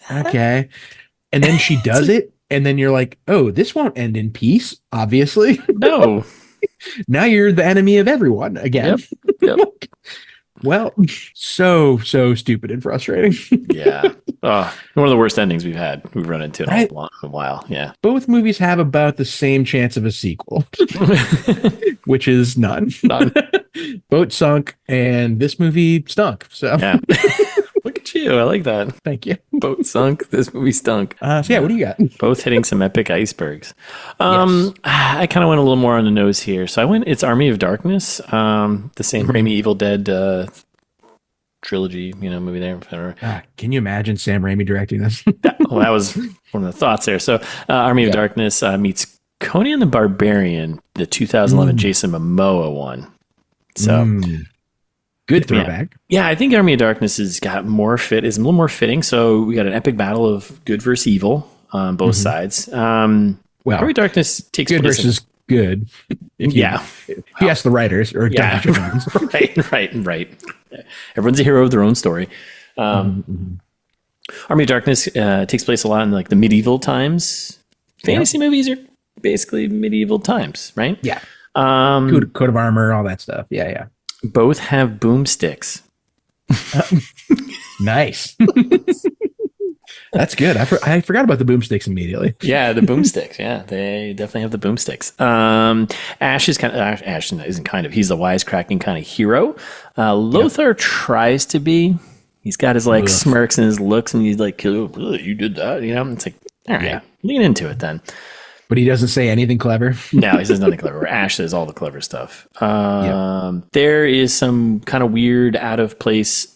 okay. And then she does it. And then you're like, oh, this won't end in peace, obviously. No. Now you're the enemy of everyone again. Yep. Well, so stupid and frustrating. Yeah. One of the worst endings we've run into in a while. Yeah. Both movies have about the same chance of a sequel, which is none. Boat sunk, and this movie stunk. So yeah. Look at you. I like that. Thank you. Both sunk. This movie stunk. So yeah, what do you got? Both hitting some epic icebergs. I kind of went a little more on the nose here. So I went, it's Army of Darkness, the Sam Raimi Evil Dead trilogy, movie there. Can you imagine Sam Raimi directing this? That was one of the thoughts there. So Army of Darkness meets Conan the Barbarian, the 2011 Jason Momoa one. So good throwback. Yeah, I think Army of Darkness is a little more fitting. So we got an epic battle of good versus evil on both sides. Army of Darkness takes good place versus good. If you ask the writers or right. Everyone's a hero of their own story. Army of Darkness takes place a lot in like the medieval times. Fantasy movies are basically medieval times, right? Yeah. Coat of armor, all that stuff. Yeah. Both have boomsticks. Nice. That's good. I forgot about the boomsticks immediately. Yeah, the boomsticks. Yeah, they definitely have the boomsticks. Ash is Ash isn't kind of. He's the wisecracking kind of hero. Lothar tries to be. He's got his smirks and his looks, and he's like, oh, "You did that," It's like, all right, lean into it then. But he doesn't say anything clever. No, he says nothing clever. Ash says all the clever stuff. There is some kind of weird, out of place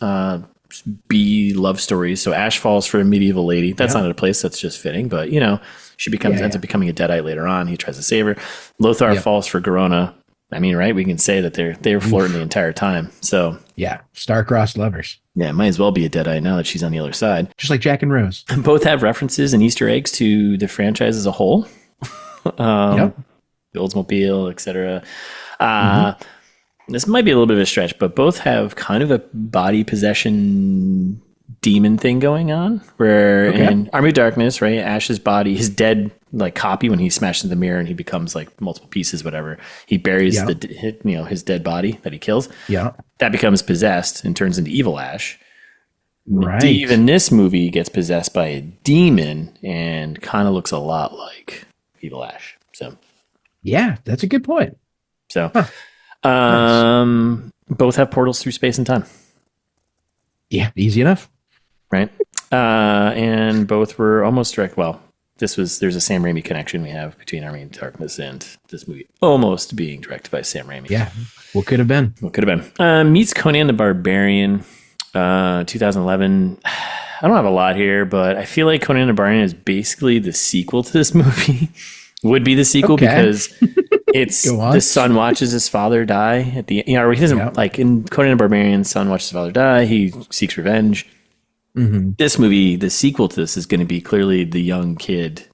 B love stories. So Ash falls for a medieval lady. That's not out of place. That's just fitting. But she ends up becoming a Deadite later on. He tries to save her. Lothar falls for Garona. I mean, right? We can say that they're flirting the entire time. So yeah, star-crossed lovers. Yeah, might as well be a Deadite now that she's on the other side. Just like Jack and Rose. Both have references and Easter eggs to the franchise as a whole. The Oldsmobile, etc. This might be a little bit of a stretch, but both have kind of a body possession demon thing going on. Where in Army of Darkness, right, Ash's body, his dead copy, when he smashes the mirror and he becomes like multiple pieces, whatever, he buries his dead body that he kills. Yeah, that becomes possessed and turns into evil Ash. Right. Medivh in this movie gets possessed by a demon and kind of looks a lot like evil Ash. So yeah, that's a good point. So both have portals through space and time. Yeah, easy enough. Right. And both were almost direct. Well, there's a Sam Raimi connection we have between Army of Darkness and this movie almost being directed by Sam Raimi. Yeah. What could have been? Meets Conan the Barbarian, 2011. I don't have a lot here, but I feel like Conan the Barbarian is basically the sequel to this movie. Would be the sequel because it's the son watches his father die at the he doesn't like in Conan the Barbarian, son watches his father die, he seeks revenge. This movie, the sequel to this, is going to be clearly the young kid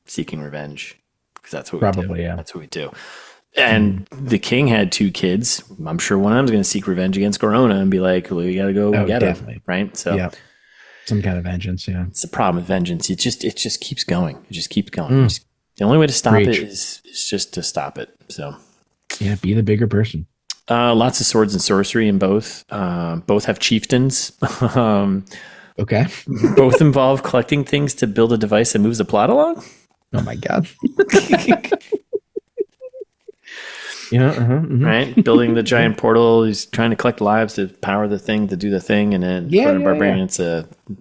seeking revenge because that's what we do. That's what we do. And the king had 2 kids. I'm sure one of them is going to seek revenge against Garona and be like, well, we got to go get him, right? So some kind of vengeance. Yeah, it's the problem with vengeance. It just keeps going. It just keeps going. The only way to stop it is just to stop it. So yeah, be the bigger person. Lots of swords and sorcery in both. Both have chieftains. Okay. Both involve collecting things to build a device that moves the plot along. Oh my god. Right? Building the giant portal. He's trying to collect lives to power the thing, to do the thing. And then Barbarian, it's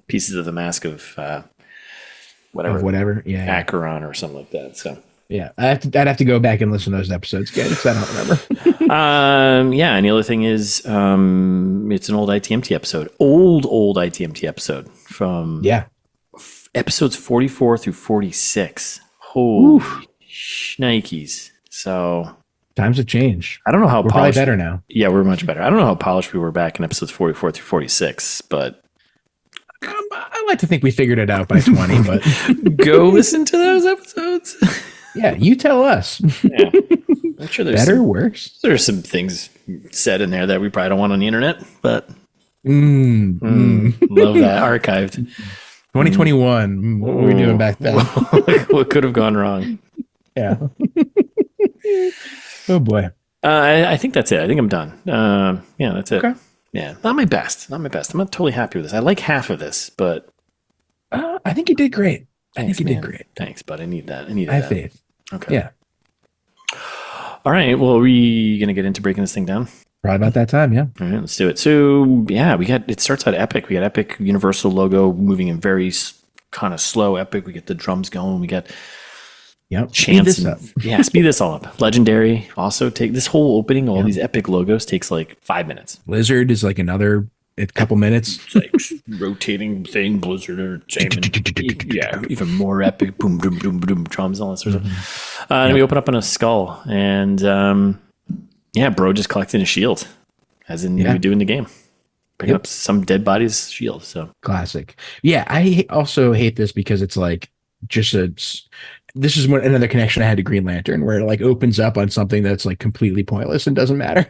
pieces of the mask of whatever. Yeah. Acheron or something like that. So yeah, I'd have to go back and listen to those episodes again because I don't remember. And the other thing is it's an old ITMT episode. Old ITMT episode from episodes 44 through 46. Holy shnikes. So times have changed. I don't know how we're polished. Probably better now. Yeah, we're much better. I don't know how polished we were back in episodes 44 through 46, but I like to think we figured it out by 20, but go listen to those episodes. Yeah, you tell us. Yeah. I'm sure there's better, worse. There's some things said in there that we probably don't want on the internet, but love that archived. 2021. What were we doing back then? What could have gone wrong? Yeah. Oh boy. I think that's it. I think I'm done. That's it. Okay. Yeah, not my best. I'm not totally happy with this. I like half of this, but I think you did great. I think you did great. Thanks, bud. I need that. I have faith. Okay. Yeah. All right. Well, are we going to get into breaking this thing down? Probably about that time, yeah. All right, let's do it. So yeah, it starts out epic. We got epic Universal logo moving in very kind of slow epic. We get the drums going. We got chants. Speed this all up. Legendary. Also take this whole opening, all these epic logos takes like 5 minutes. Blizzard is like another couple minutes. It's like rotating thing, Blizzard or even more epic. Boom, boom, boom, boom, drums, all that sort of stuff. And we open up on a skull, and bro just collecting a shield, as in we do in the game. Picking up some dead body's shield. So classic. Yeah, I also hate this because it's like just this is another connection I had to Green Lantern, where it like opens up on something that's like completely pointless and doesn't matter.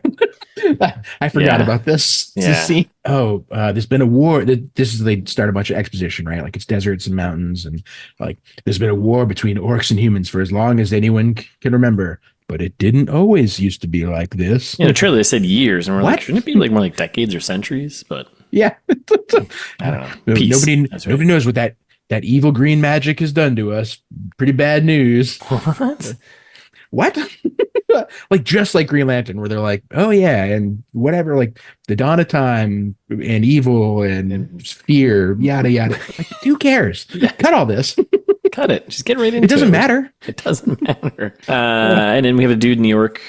I forgot about this scene. There's been a war. They start a bunch of exposition, right? Like it's deserts and mountains, and like there's been a war between orcs and humans for as long as anyone can remember. But it didn't always used to be like this. In the trailer, they said years, and we're like, shouldn't it be like more like decades or centuries? But yeah, I don't know. Peace. Nobody knows what that evil green magic has done to us. Pretty bad news. What? Like just like Green Lantern, where they're like, oh yeah, and whatever, like the dawn of time and evil and fear, yada yada. Like, who cares? Cut all this. Cut it. Just get right into it. It doesn't matter. It doesn't matter. And then we have a dude in New York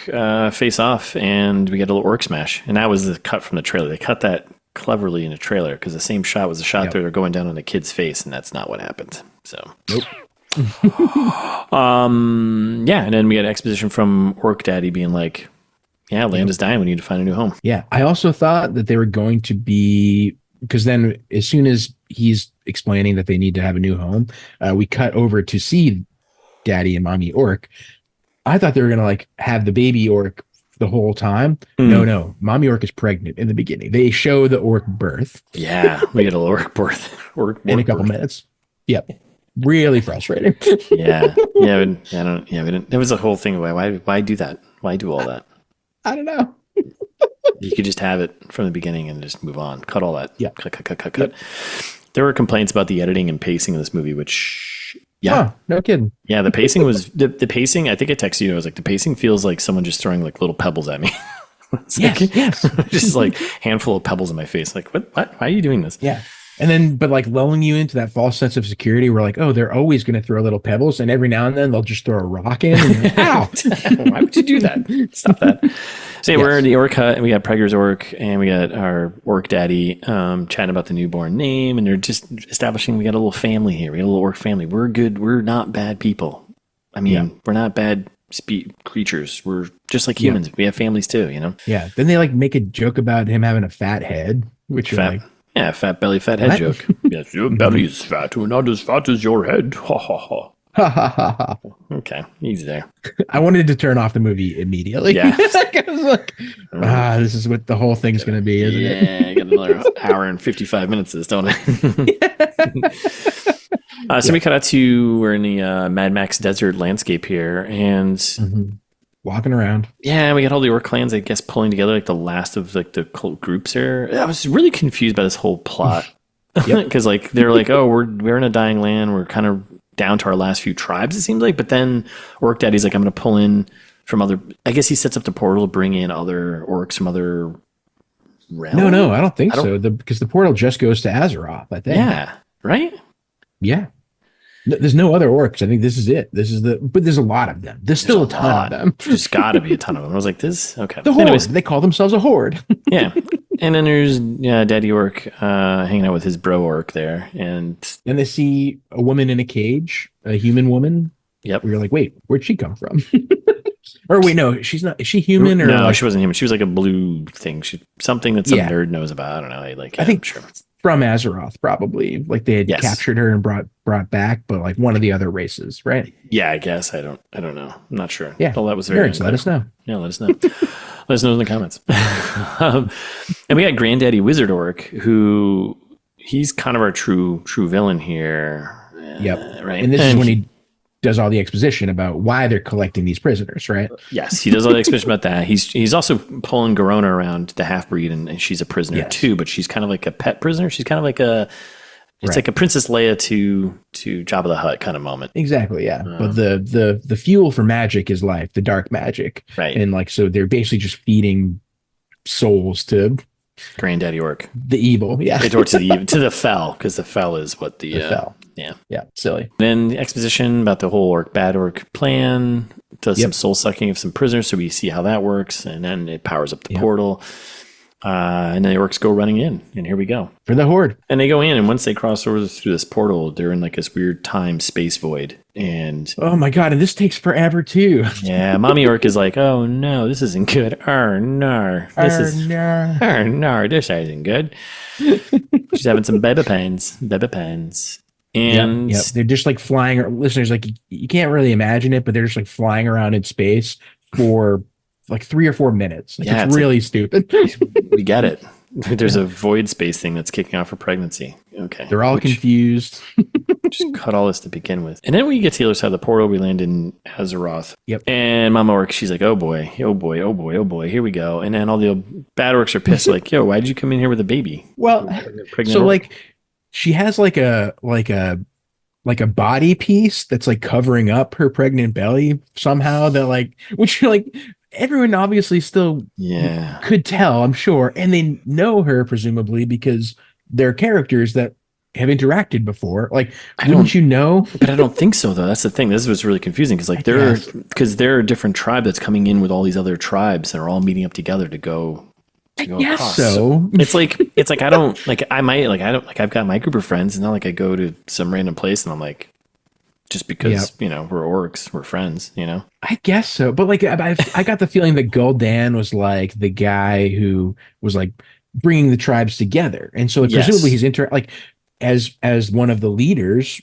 face off, and we get a little orc smash. And that was the cut from the trailer. They cut that cleverly in a trailer because the same shot was a shot where they're going down on a kid's face, and that's not what happened. So nope. And then we get exposition from Orc Daddy being like, land is dying, we need to find a new home. I also thought that they were going to be, because then as soon as he's explaining that they need to have a new home, we cut over to see Daddy and Mommy Orc. I thought they were gonna like have the baby orc the whole time. No, Mommy Orc is pregnant in the beginning. They show the orc birth. Yeah, we get a little orc birth in a couple minutes. Yep. Really frustrating. We didn't. There was a whole thing. Why do that? Why do all that? I don't know. You could just have it from the beginning and just move on. Cut all that. Yeah. Cut. Yep. There were complaints about the editing and pacing of this movie, which no kidding. Yeah, the pacing was the pacing. I think I texted you. I was like, the pacing feels like someone just throwing like little pebbles at me. Yes. Just like handful of pebbles in my face. Like, what? Why are you doing this? Yeah. And then, but like lulling you into that false sense of security, we're like, oh, they're always going to throw little pebbles, and every now and then they'll just throw a rock in. And like, ow! Why would you do that? Stop that. So we're in the orc hut, and we got Preger's orc, and we got our orc daddy chatting about the newborn name, and they're just establishing we got a little family here. We got a little orc family. We're good. We're not bad people. I mean, we're not bad creatures. We're just like humans. We have families too, you know? Yeah. Then they like make a joke about him having a fat head, which you're like, yeah, fat belly, fat head joke. Yes, your belly is fat. We're not as fat as your head. Ha ha ha. Ha ha ha ha. Okay, he's there. I wanted to turn off the movie immediately. Yeah. I was like, this is what the whole thing's going to be, isn't it? Yeah, I got another hour and 55 minutes of this, don't I? So we cut out to, we're in the Mad Max desert landscape here, and walking around. Yeah, we got all the orc clans, I guess, pulling together like the last of like the groups here. I was really confused by this whole plot because like they're like, oh, we're in a dying land. We're kind of down to our last few tribes, it seems like. But then Orc Daddy's like, I'm going to pull in from other. I guess he sets up the portal to bring in other orcs from other realms. No, I don't think so. Because the portal just goes to Azeroth, I think. Yeah, right. Yeah. There's no other orcs. I think this is it. But there's a lot of them. There's still a ton of them. There's got to be a ton of them. I was like, this, okay. The horde. Anyways, they call themselves a horde. Yeah. And then there's Daddy Orc hanging out with his bro Orc there. And then they see a woman in a cage, a human woman. Yep. Where you're like, wait, where'd she come from? Or wait, no, she's not. Is she human? Or no, she wasn't human. She was like a blue thing. Something that some nerd knows about. I don't know. I think sure. From Azeroth, probably. Like they had captured her and brought back, but like one of the other races, right? Yeah, I guess. I don't know. I'm not sure. Yeah. Well, that was very nerds, let us know. Yeah, let us know. Let us know in the comments. And we got Granddaddy Wizard Orc, who he's kind of our true villain here. Yep. Right. And this is when he does all the exposition about why they're collecting these prisoners, right? Yes, he does all the exposition about that. He's also pulling Garona around, the half-breed, and she's a prisoner too, but she's kind of like a pet prisoner. She's kind of like it's like a Princess Leia to Jabba the Hutt kind of moment. Exactly, yeah. But the fuel for magic is life, the dark magic. Right. And like, so they're basically just feeding souls to Granddaddy Orc. the evil. Yeah. Or to the fell, because the fell is what the fell. Yeah. Yeah. Silly. Then the exposition about the whole bad orc plan, does some soul sucking of some prisoners, so we see how that works, and then it powers up the portal. And then the orcs go running in, and here we go. For the horde. And they go in, and once they cross over through this portal, they're in like this weird time space void. And oh my god, and this takes forever too. Yeah, Mommy Orc is like, oh no, this isn't good. No. This isn't good. She's having some baby pains. And they're just like flying. Listeners, like you can't really imagine it, but they're just like flying around in space for like 3 or 4 minutes. Like, it's really stupid. We get it. There's a void space thing that's kicking off for pregnancy. Okay. They're all confused. Just cut all this to begin with. And then when you get to the other side of the portal, we land in Azeroth. Yep. And Mama Orc, she's like, oh boy, here we go. And then all the bad orcs are pissed, like, yo, why did you come in here with a baby? Well, so orc? Like she has like a body piece that's like covering up her pregnant belly somehow, that like, which like everyone obviously still could tell, I'm sure, and they know her presumably because they're characters that have interacted before. Like, wouldn't you know? But I don't think so, though. That's the thing. This was really confusing because like they're a different tribe that's coming in with all these other tribes that are all meeting up together to go. Yes, so it's like I don't like I might like I don't like I've got my group of friends. It's not like I go to some random place and I'm like, just because we're orcs, we're friends, I guess so. But like I got the feeling that Gul'dan was like the guy who was like bringing the tribes together, and so presumably he's as one of the leaders.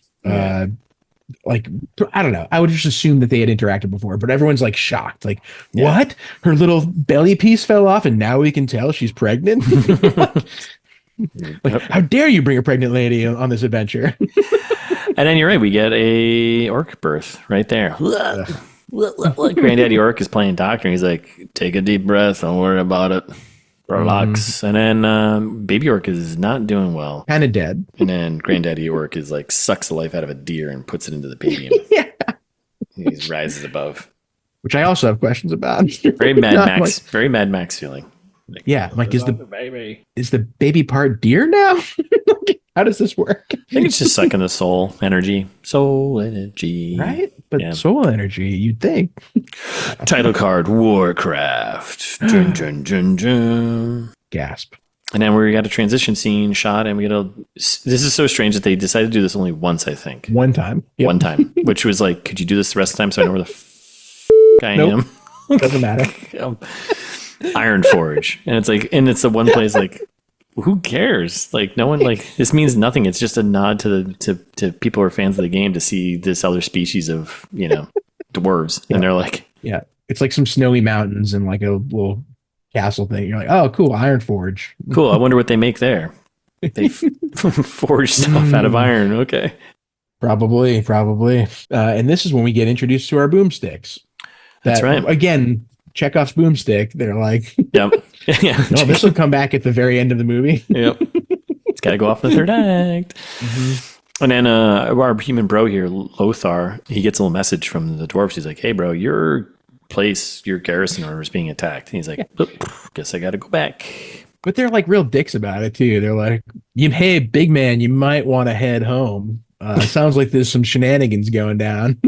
Like, I don't know. I would just assume that they had interacted before, but everyone's like shocked. Like, what? Her little belly piece fell off and now we can tell she's pregnant? Like, how dare you bring a pregnant lady on this adventure? And then you're right. We get a orc birth right there. Granddaddy Orc is playing doctor. And he's like, take a deep breath. Don't worry about it. Relax. And then Baby Orc is not doing well. Kind of dead. And then Granddaddy Orc is like sucks the life out of a deer and puts it into the baby. He rises above. Which I also have questions about. Very Mad Max. Very Mad Max feeling. Like, like is the baby part deer now? How does this work? I think it's just sucking the soul energy. Soul energy. Right? But soul energy, you'd think. Title card, Warcraft. Dun, dun, dun, dun. Gasp. And then we got a transition scene shot, and this is so strange that they decided to do this only once, I think. One time. Yep. One time. Which was like, could you do this the rest of the time so I know where the I am? Doesn't matter. Iron Forge. And it's like, and it's the one place like, who cares? Like, no one, like, this means nothing. It's just a nod to people who are fans of the game to see this other species of, dwarves. And they're like, it's like some snowy mountains and like a little castle thing. You're like, oh, cool, Iron Forge. Cool. I wonder what they make there. They forge stuff out of iron. Okay. Probably. And this is when we get introduced to our boomsticks. That's right. Again, Chekhov's boomstick. They're like, yep. No, this will come back at the very end of the movie. Yep. It's got to go off in the third act. Mm-hmm. And then our human bro here, Lothar, he gets a little message from the dwarves. He's like, hey, bro, your garrison is being attacked. And he's like, guess I got to go back. But they're like real dicks about it, too. They're like, hey, big man, you might want to head home. Sounds like there's some shenanigans going down.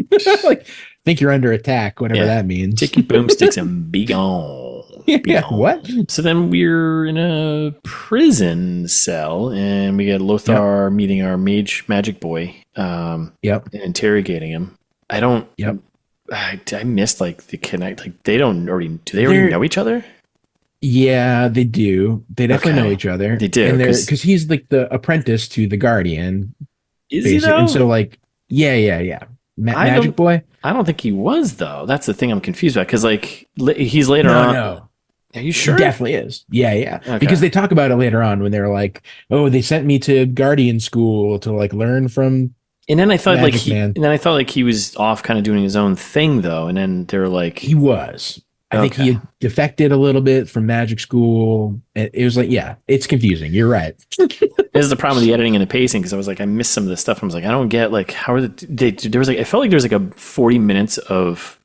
Like, think you're under attack, whatever that means. Take your boomsticks and be gone. What? So then we're in a prison cell, and we get Lothar meeting our magic boy. And interrogating him. I don't. Yep. I missed like the connect. Like they don't already. Do they already know each other? Yeah, they do. They definitely know each other. They do, because he's like the apprentice to the Guardian. Is he though? And so like, yeah. Magic boy. I don't think he was though. That's the thing I'm confused about because like he's later on. No. Are you sure? He definitely is. Yeah. Okay. Because they talk about it later on when they're like, "Oh, they sent me to Guardian school to like learn from." And then I thought he was off kind of doing his own thing though. And then they're like, he was. I think he had defected a little bit from magic school. It was like, it's confusing. You're right. This is the problem with the editing and the pacing because I was like, I missed some of the stuff. I was like, I don't get like how are there was like I felt like there was like a 40 minutes of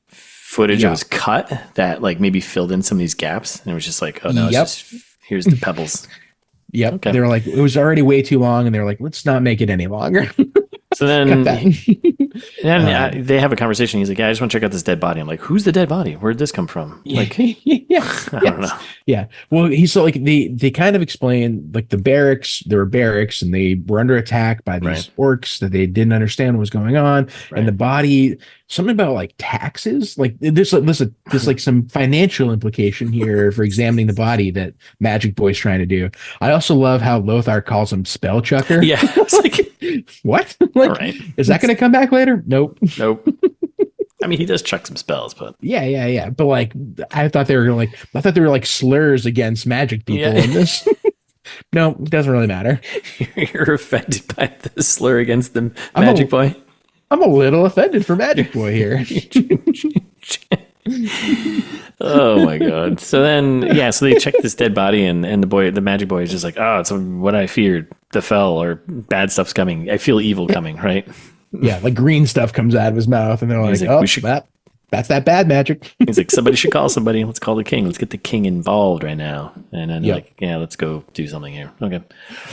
footage that was cut that like maybe filled in some of these gaps, and it was just like, oh no, it's just here's the pebbles. Yep. Okay. They were like, it was already way too long, and they were like, let's not make it any longer. So then, they have a conversation. He's like, yeah, I just want to check out this dead body. I'm like, who's the dead body? Where'd this come from? Like, I don't know. Yeah. Well, he's so like they kind of explain like the barracks. There were barracks, and they were under attack by these orcs that they didn't understand what was going on, and the body. Something about like taxes, like there's like some financial implication here for examining the body that Magic Boy's trying to do. I also love how Lothar calls him spell chucker. Yeah, it's like what? Like, is that going to come back later? Nope. I mean, he does chuck some spells, but yeah. But like, I thought they were like slurs against magic people in this. No, it doesn't really matter. You're offended by the slur against the Magic Boy. I'm a little offended for Magic Boy here. Oh my god! So then, so they check this dead body, and the Magic Boy is just like, oh, it's what I feared. The fell or bad stuff's coming. I feel evil coming, right? Yeah, like green stuff comes out of his mouth, and they're like, oh, that's that bad magic. He's like, somebody should call somebody. Let's call the king. Let's get the king involved right now. And then like, let's go do something here. Okay.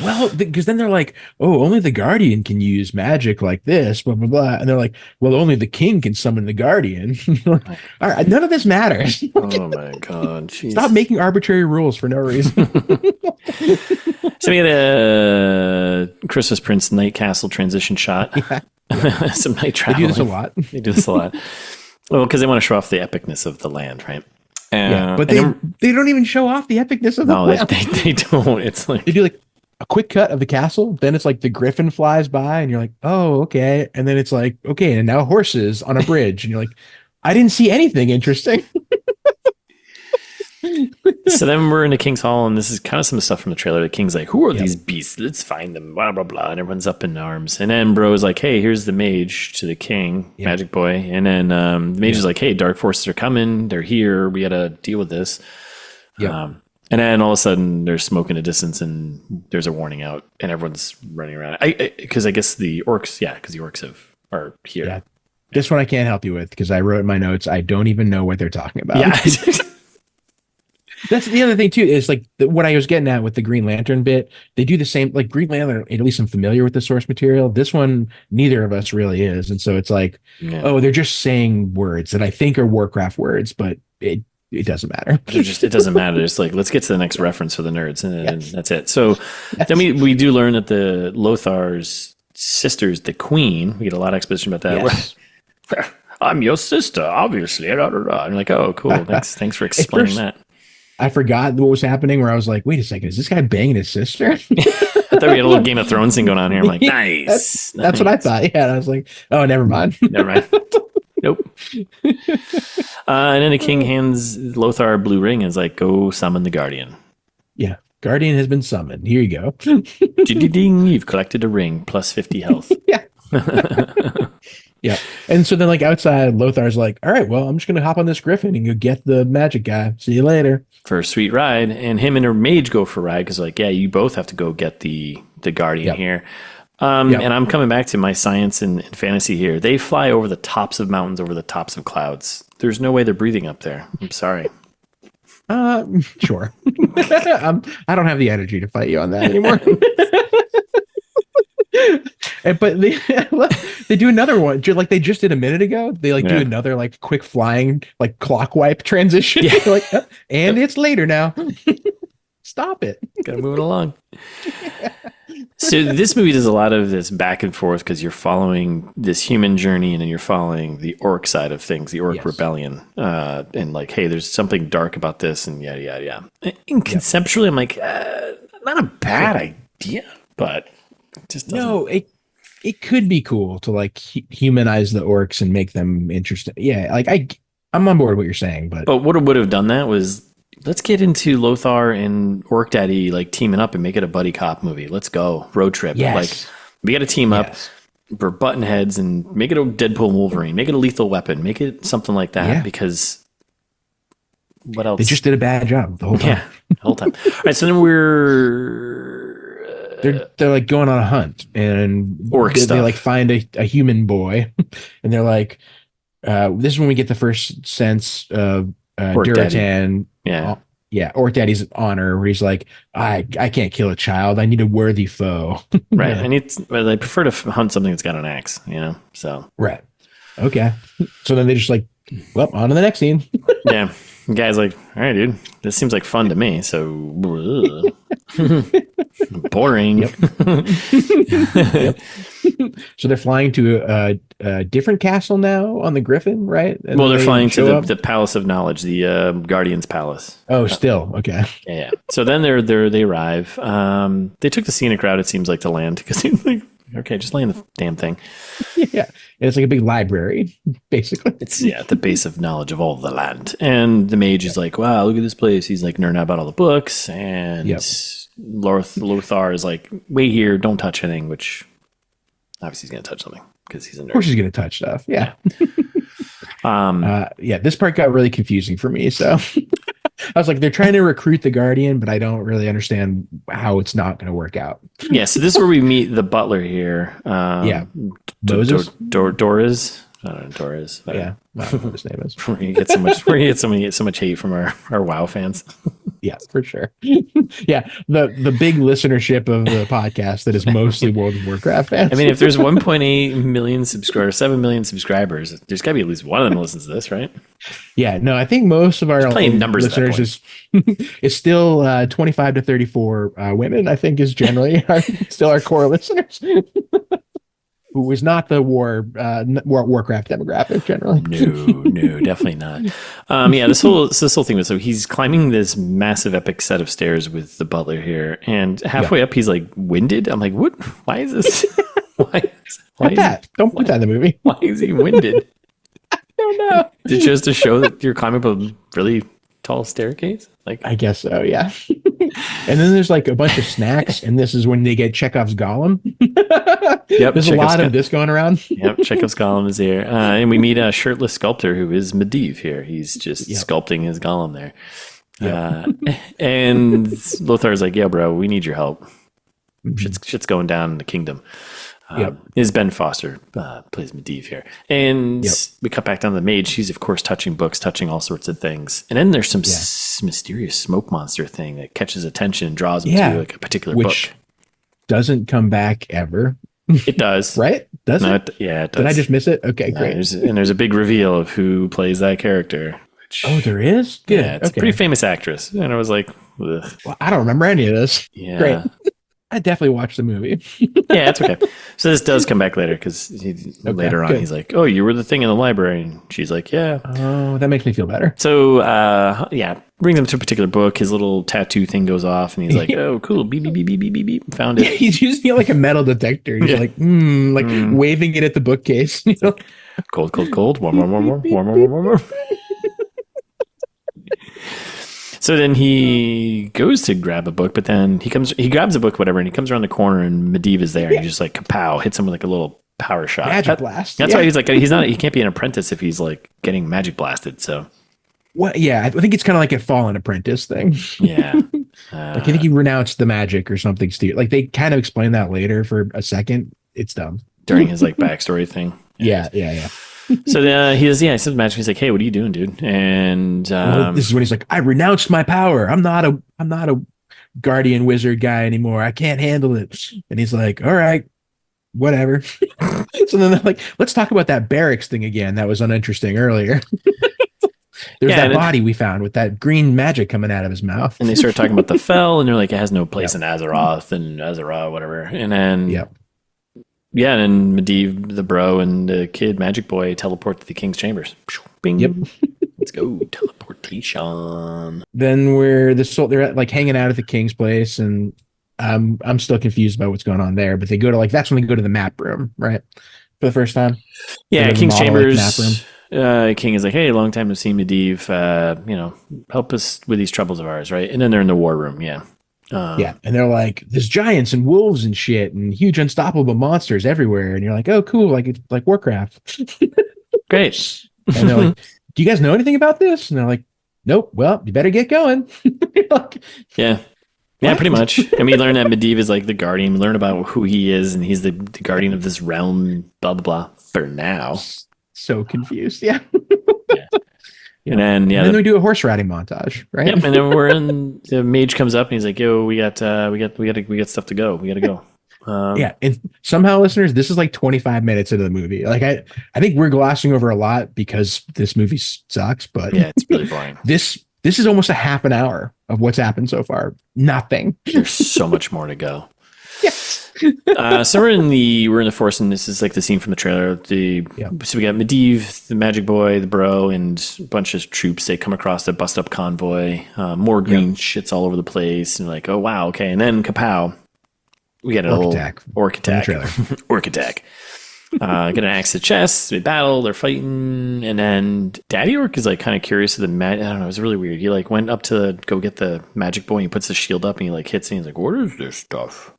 Well, because then they're like, oh, only the guardian can use magic like this, blah, blah, blah. And they're like, well, only the king can summon the guardian. All right, none of this matters. Oh my God. Geez. Stop making arbitrary rules for no reason. So we had a Christmas Prince Night Castle transition shot. Yeah. Some night travel. They do this a lot. Well, because they want to show off the epicness of the land, right? But they don't even show off the epicness of the land. No, they don't. It's like they do like a quick cut of the castle. Then it's like the griffin flies by, and you're like, oh, okay. And then it's like, okay, and now horses on a bridge, and you're like, I didn't see anything interesting. So then we're in the King's Hall, and this is kind of some stuff from the trailer. The King's like, who are these beasts? Let's find them, blah, blah, blah. And everyone's up in arms. And then Bro's like, hey, here's the mage to the king, Magic Boy. And then the mage is like, hey, dark forces are coming. They're here. We got to deal with this. And then all of a sudden there's smoke in the distance, and there's a warning out, and everyone's running around. Because I guess the orcs, because the orcs are here. Yeah. This one I can't help you with because I wrote in my notes, I don't even know what they're talking about. Yeah. That's the other thing too, is like what I was getting at with the Green Lantern bit. They do the same, like Green Lantern, at least I'm familiar with the source material. This one, neither of us really is. And so it's like, oh, they're just saying words that I think are Warcraft words, but it doesn't matter. It doesn't matter. It's like, let's get to the next reference for the nerds, and that's it. So then we do learn that the Lothar's sister's the queen. We get a lot of exposition about that. Yes. I'm your sister, obviously. And I'm like, oh, cool. Thanks for explaining that. I forgot what was happening, where I was like, wait a second, is this guy banging his sister? I thought we had a little Game of Thrones thing going on here. I'm like, nice. That's what I thought. Yeah. And I was like, oh, never mind. Nope. And then the king hands Lothar a blue ring and is like, go summon the guardian. Yeah. Guardian has been summoned. Here you go. Ding, you've collected a ring plus 50 health. Yeah. Yeah. And so then like outside, Lothar's like, all right, well, I'm just going to hop on this griffin and go get the magic guy. See you later. For a sweet ride. And him and her mage go for a ride because like, you both have to go get the guardian here. And I'm coming back to my science and fantasy here. They fly over the tops of mountains, over the tops of clouds. There's no way they're breathing up there. I'm sorry. Sure. I don't have the energy to fight you on that anymore. But they do another one, like they just did a minute ago. They do another like quick flying like clock wipe transition. Yeah. Like, and it's later now. Stop it. Gotta move it along. So this movie does a lot of this back and forth because you're following this human journey, and then you're following the orc side of things, the orc rebellion, and like, hey, there's something dark about this, and yada yada yada. And conceptually, I'm like, not a bad idea, but it just doesn't. No, it could be cool to like humanize the orcs and make them interesting. Yeah, like I'm on board with what you're saying, but what would have done that was, let's get into Lothar and Orc Daddy like teaming up and make it a buddy cop movie. Let's go road trip. Yes. Like we got to team up. We're button heads and make it a Deadpool and Wolverine. Make it a Lethal Weapon. Make it something like that because. What else? They just did a bad job the whole time. Yeah, the whole time. All right, so then they're like going on a hunt, and orc stuff. They like find a human boy, and they're like, This is when we get the first sense of Duratan. Yeah. Yeah, Orc Daddy's honor, where he's like, I can't kill a child. I need a worthy foe. Right. I prefer to hunt something that's got an axe, so. Right. Okay. So then they just like, well, on to the next scene. Yeah. The guy's like, all right, dude, this seems like fun to me. So boring. Yep. So they're flying to a different castle now on the Griffin, right? And well, they're flying to the Palace of Knowledge, the Guardian's Palace. Oh, still. Okay. Yeah. So then they arrive. They took the scenic route, it seems like, to land because he's like, okay, just land the damn thing. Yeah. And it's like a big library, basically. It's the base of knowledge of all the land. And the mage is like, wow, look at this place. He's like nerding out about all the books. And Lothar is like, wait here, don't touch anything, which obviously he's going to touch something because he's a nerd. Of course he's going to touch stuff. Yeah. This part got really confusing for me. So I was like, they're trying to recruit the Guardian, but I don't really understand how it's not going to work out. Yeah. So this is where we meet the butler here. Moses? Doris. I don't know, Doris. Yeah. I don't know what his name is. We're gonna get so much hate from our WoW fans. Yeah, for sure. Yeah, the big listenership of the podcast that is mostly World of Warcraft fans. I mean, if there's 1.8 million subscribers, 7 million subscribers, there's got to be at least one of them listens to this, right? Yeah, no, I think most of our numbers listeners is still 25 to 34 women. I think is generally still our core listeners. Who is not the Warcraft demographic generally. No, definitely not. This whole thing was, so he's climbing this massive epic set of stairs with the butler here, and halfway up he's like winded. I'm like, what? Why is this? Don't put that in the movie. Why is he winded? I don't know. Is it just to show that you're climbing up a really tall staircase? Like, I guess so, yeah. And then there's like a bunch of snacks, and this is when they get Chekhov's Golem. Yep, there's a lot of this going around. Yep, Chekhov's Golem is here. And we meet a shirtless sculptor who is Medivh here. He's just sculpting his golem there. Yep. And Lothar's like, yeah, bro, we need your help. Shit's going down in the kingdom. Is Ben Foster plays Medivh here. And we cut back down to the mage. She's, of course, touching books, touching all sorts of things. And then there's some mysterious smoke monster thing that catches attention and draws him to like a particular book. Doesn't come back ever. It does. Right? Does it? Yeah, it does. Did I just miss it? Okay, great. There's a big reveal of who plays that character. There is? Good. Yeah, it's a pretty famous actress. And I was like, ugh. Well, I don't remember any of this. Yeah. Great. I definitely watched the movie. Yeah, it's okay. So this does come back later because later on he's like, oh, you were the thing in the library. And she's like, yeah. Oh, that makes me feel better. So, brings him to a particular book. His little tattoo thing goes off and he's like, oh, cool. Beep, beep, beep, beep, beep, beep, beep. Found it. He's using it like a metal detector. He's waving it at the bookcase. You know? Cold, cold, cold. Warm, warm, warm, warm, warm, warm, warm, warm. So then he goes to grab a book, but then he grabs a book, whatever, and he comes around the corner and Medivh is there and he just like kapow, hits him with like a little power shot. Magic blast. That's why he's like, he can't be an apprentice if he's like getting magic blasted. So I think it's kind of like a fallen apprentice thing. Yeah. I think he renounced the magic or something. Like they kind of explain that later for a second. It's dumb. During his like backstory thing. Yeah. So then he says magic. He's like, hey, what are you doing, dude? And this is when he's like, I renounced my power. I'm not a guardian wizard guy anymore. I can't handle it. And he's like, all right, whatever. So then they're like, let's talk about that barracks thing again. That was uninteresting earlier. There's that body we found with that green magic coming out of his mouth. And they start talking about the Fel, and they're like, it has no place in Azeroth and Azeroth, whatever. And then and then Medivh, the bro, and the kid, Magic Boy, teleport to the king's chambers. Bing. Yep. Let's go. Teleportation. Then they're like hanging out at the king's place, and I'm still confused about what's going on there. But they go to that's when they go to the map room, right? For the first time. Yeah, king's chambers. Map room. King is like, hey, long time no see, Medivh. Help us with these troubles of ours, right? And then they're in the war room. Yeah. And they're like, there's giants and wolves and shit and huge unstoppable monsters everywhere, and you're like, oh cool, like it's like Warcraft. Great. And they're like, do you guys know anything about this? And they're like, nope. Well, you better get going. Yeah, pretty much. And we learn that Medivh is like the guardian. We learn about who he is, and he's the guardian of this realm, blah blah blah, for now. So confused. Yeah. Yeah. And then and then we do a horse riding montage, right? Yep. And then the mage comes up and he's like, "Yo, we got stuff to go. We got to go." Yeah, and somehow, listeners, this is like 25 minutes into the movie. Like I think we're glossing over a lot because this movie sucks, but yeah, it's really boring. This is almost a half an hour of what's happened so far. Nothing. There's so much more to go. Yes. So we're in the forest, and this is like the scene from the trailer. So we got Medivh, the magic boy, the bro, and a bunch of troops. They come across the bust up convoy. More green shits all over the place, and like, oh wow, okay. And then kapow. We get an orc attack. Orc attack. Get an axe to the chest. They battle. They're fighting, and then Daddy Orc is like kind of curious of the I don't know. It was really weird. He like went up to go get the magic boy. And he puts the shield up and he like hits and he's like, "What is this stuff?"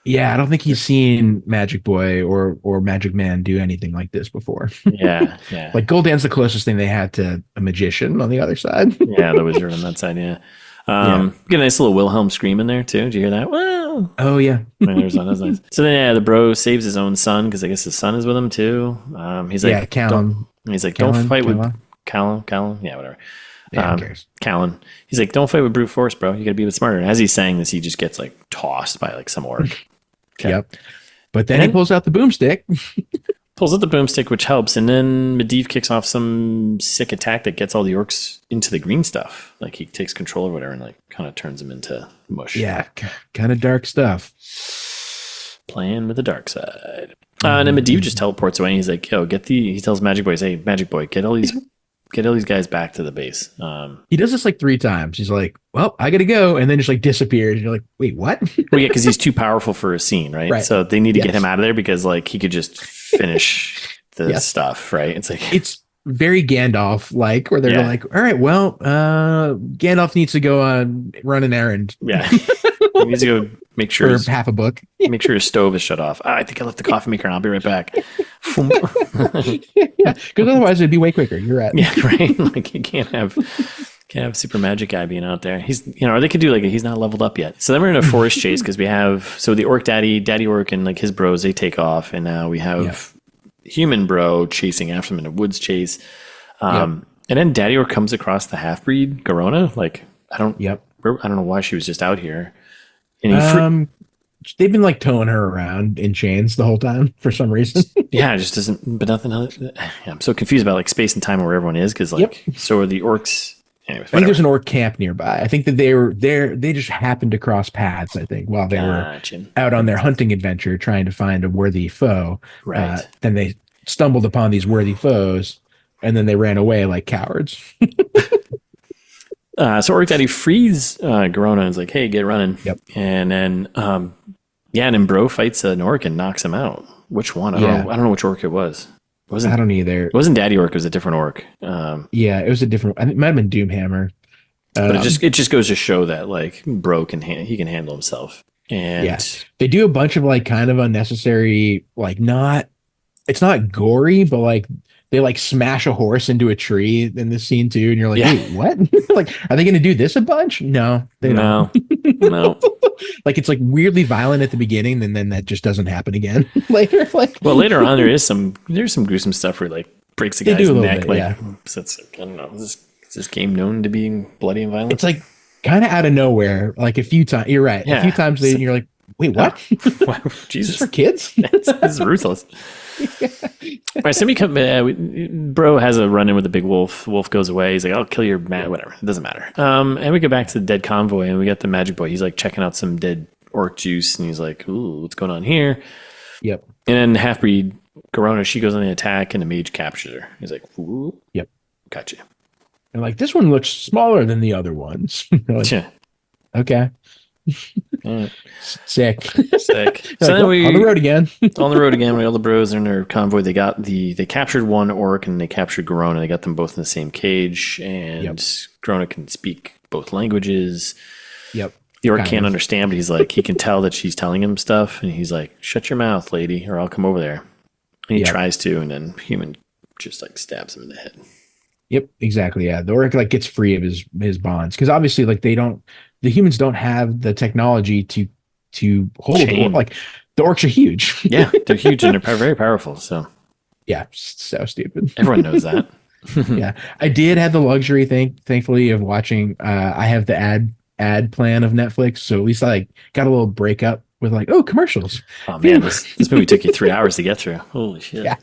Yeah, I don't think he's seen Magic Boy or Magic Man do anything like this before. Yeah. Like Gul'dan's the closest thing they had to a magician on the other side. Yeah, the wizard on that side. Yeah. Get a nice little Wilhelm scream in there too. Did you hear that? Well, oh yeah, that's nice. So then, the bro saves his own son because I guess his son is with him too. He's like, Callum. He's like, don't fight with Callum. Yeah, whatever. Yeah, who cares? Callan. He's like, don't fight with brute force, bro. You got to be a bit smarter. And as he's saying this, he just gets like tossed by like some orc. Okay. Yep. But then he pulls out the boomstick. Pulls out the boomstick, which helps, and then Medivh kicks off some sick attack that gets all the orcs into the green stuff. Like he takes control or whatever, and like kind of turns them into mush. Yeah, kind of dark stuff. Playing with the dark side. And then Medivh just teleports away. And he's like, "Yo, he tells Magic Boy, hey, Magic Boy, get all these guys back to the base." He does this like 3 times. He's like, "Well, I gotta go," and then just like disappears. And you're like, "Wait, what?" Well, yeah, because he's too powerful for a scene, right? So they need to get him out of there because like he could just finish the stuff, right? It's very Gandalf like, where they're like, "All right, well, Gandalf needs to go run an errand." Yeah, he needs to go make sure half a book. Make sure his stove is shut off. I think I left the coffee maker, and I'll be right back. Yeah, because otherwise it'd be way quicker. You're right. Yeah, right. Like you can't have super magic guy being out there. He's or they could do like he's not leveled up yet. So then we're in a forest chase because we have the orc daddy orc and like his bros, they take off, and now we have human bro chasing after him in a woods chase. And then daddy orc comes across the half breed Garona. Like I don't know why she was just out here. And they've been like towing her around in chains the whole time for some reason. Yeah, it just doesn't. But nothing. I'm so confused about like space and time where everyone is because like so are the orcs. Anyways, I think there's an orc camp nearby. I think that they were there. They just happened to cross paths. I think while they were out on their hunting adventure trying to find a worthy foe. Right. Then they stumbled upon these worthy foes, and then they ran away like cowards. So Orc Daddy frees Garona and is like, "Hey, get running." Yep. And then and then Bro fights an orc and knocks him out. Which one? I don't know which orc it was. I don't either. It wasn't Daddy Orc. It was a different orc. Yeah, it was a different. I think it might have been Doomhammer. But it just goes to show that like Bro can handle himself. And they do a bunch of like kind of unnecessary, like it's not gory, but like they like smash a horse into a tree in this scene too, and you're like, wait, what? Like, are they going to do this a bunch? No, they don't. No. Like it's like weirdly violent at the beginning, and then that just doesn't happen again later. Like, well, later on there's some gruesome stuff where like breaks a guy's neck. So it's I don't know. Is this game known to being bloody and violent? It's like kind of out of nowhere. Like a few times, you're right. Yeah. A few times you're like, wait, what? Wow, Jesus, is this for kids? This is ruthless. All right, so Bro has a run-in with a big wolf. Wolf goes away. He's like, "I'll kill your man." Whatever, it doesn't matter. And we go back to the dead convoy, and we got the magic boy. He's like checking out some dead orc juice, and he's like, "Ooh, what's going on here?" Yep. And then half-breed Garona, she goes on the attack, and the mage captures her. He's like, "Ooh, yep, gotcha." And like this one looks smaller than the other ones. Like, okay. Sick. So then we on the road again. On the road again. All the bros are in their convoy. They captured one orc and they captured Garona. They got them both in the same cage, and Garona can speak both languages. Yep. The orc can't understand, but he's like, he can tell that she's telling him stuff, and he's like, "Shut your mouth, lady, or I'll come over there." And he tries to, and then human just like stabs him in the head. Yep, exactly. Yeah, the orc like gets free of his bonds because obviously like the humans don't have the technology to hold the orc. Like the orcs are huge. Yeah, they're huge and they're very powerful. So Yeah, so stupid. Everyone knows that. Yeah, I did have the luxury, thankfully, of watching. I have the ad plan of Netflix, so at least I like got a little breakup with like, oh, commercials. Oh man, this movie took you 3 hours to get through. Holy shit. Yeah.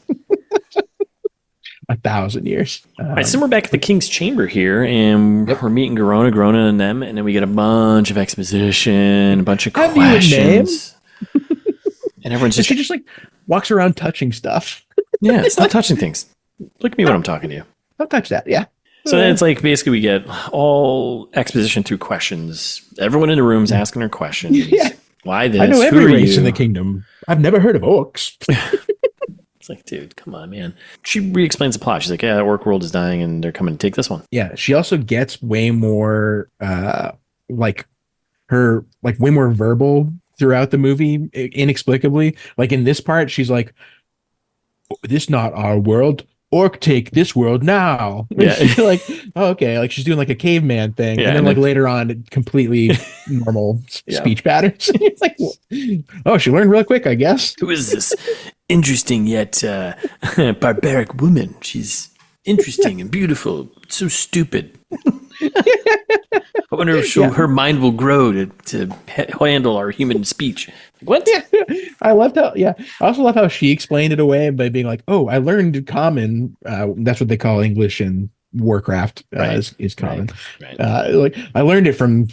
1,000 years. All right, so we're back at the King's Chamber here, and we're meeting Garona and them, and then we get a bunch of exposition, a bunch of questions. And everyone's she just like walks around touching stuff. Yeah, stop touching things. Look at me when I'm talking to you. Don't touch that. Yeah. So then it's like basically we get all exposition through questions. Everyone in the room's asking her questions. Yeah. Why this? I know every Who are race you? in the kingdom. I've never heard of orcs. It's like, dude, come on, man. She re-explains the plot. She's like, yeah, the orc world is dying and they're coming to take this one. Yeah. She also gets way more like way more verbal throughout the movie inexplicably. Like in this part, she's like, this not our world. Orc take this world now. Yeah. Like, oh, okay. Like she's doing like a caveman thing. Yeah, and then like later on, completely normal speech patterns. It's like, oh, she learned real quick, I guess. Who is this interesting yet barbaric woman? She's interesting and beautiful. So stupid. I wonder if her mind will grow to handle our human speech. What? I loved how, I also love how she explained it away by being like, oh, I learned common. That's what they call English in Warcraft is common. Right. Like I learned it from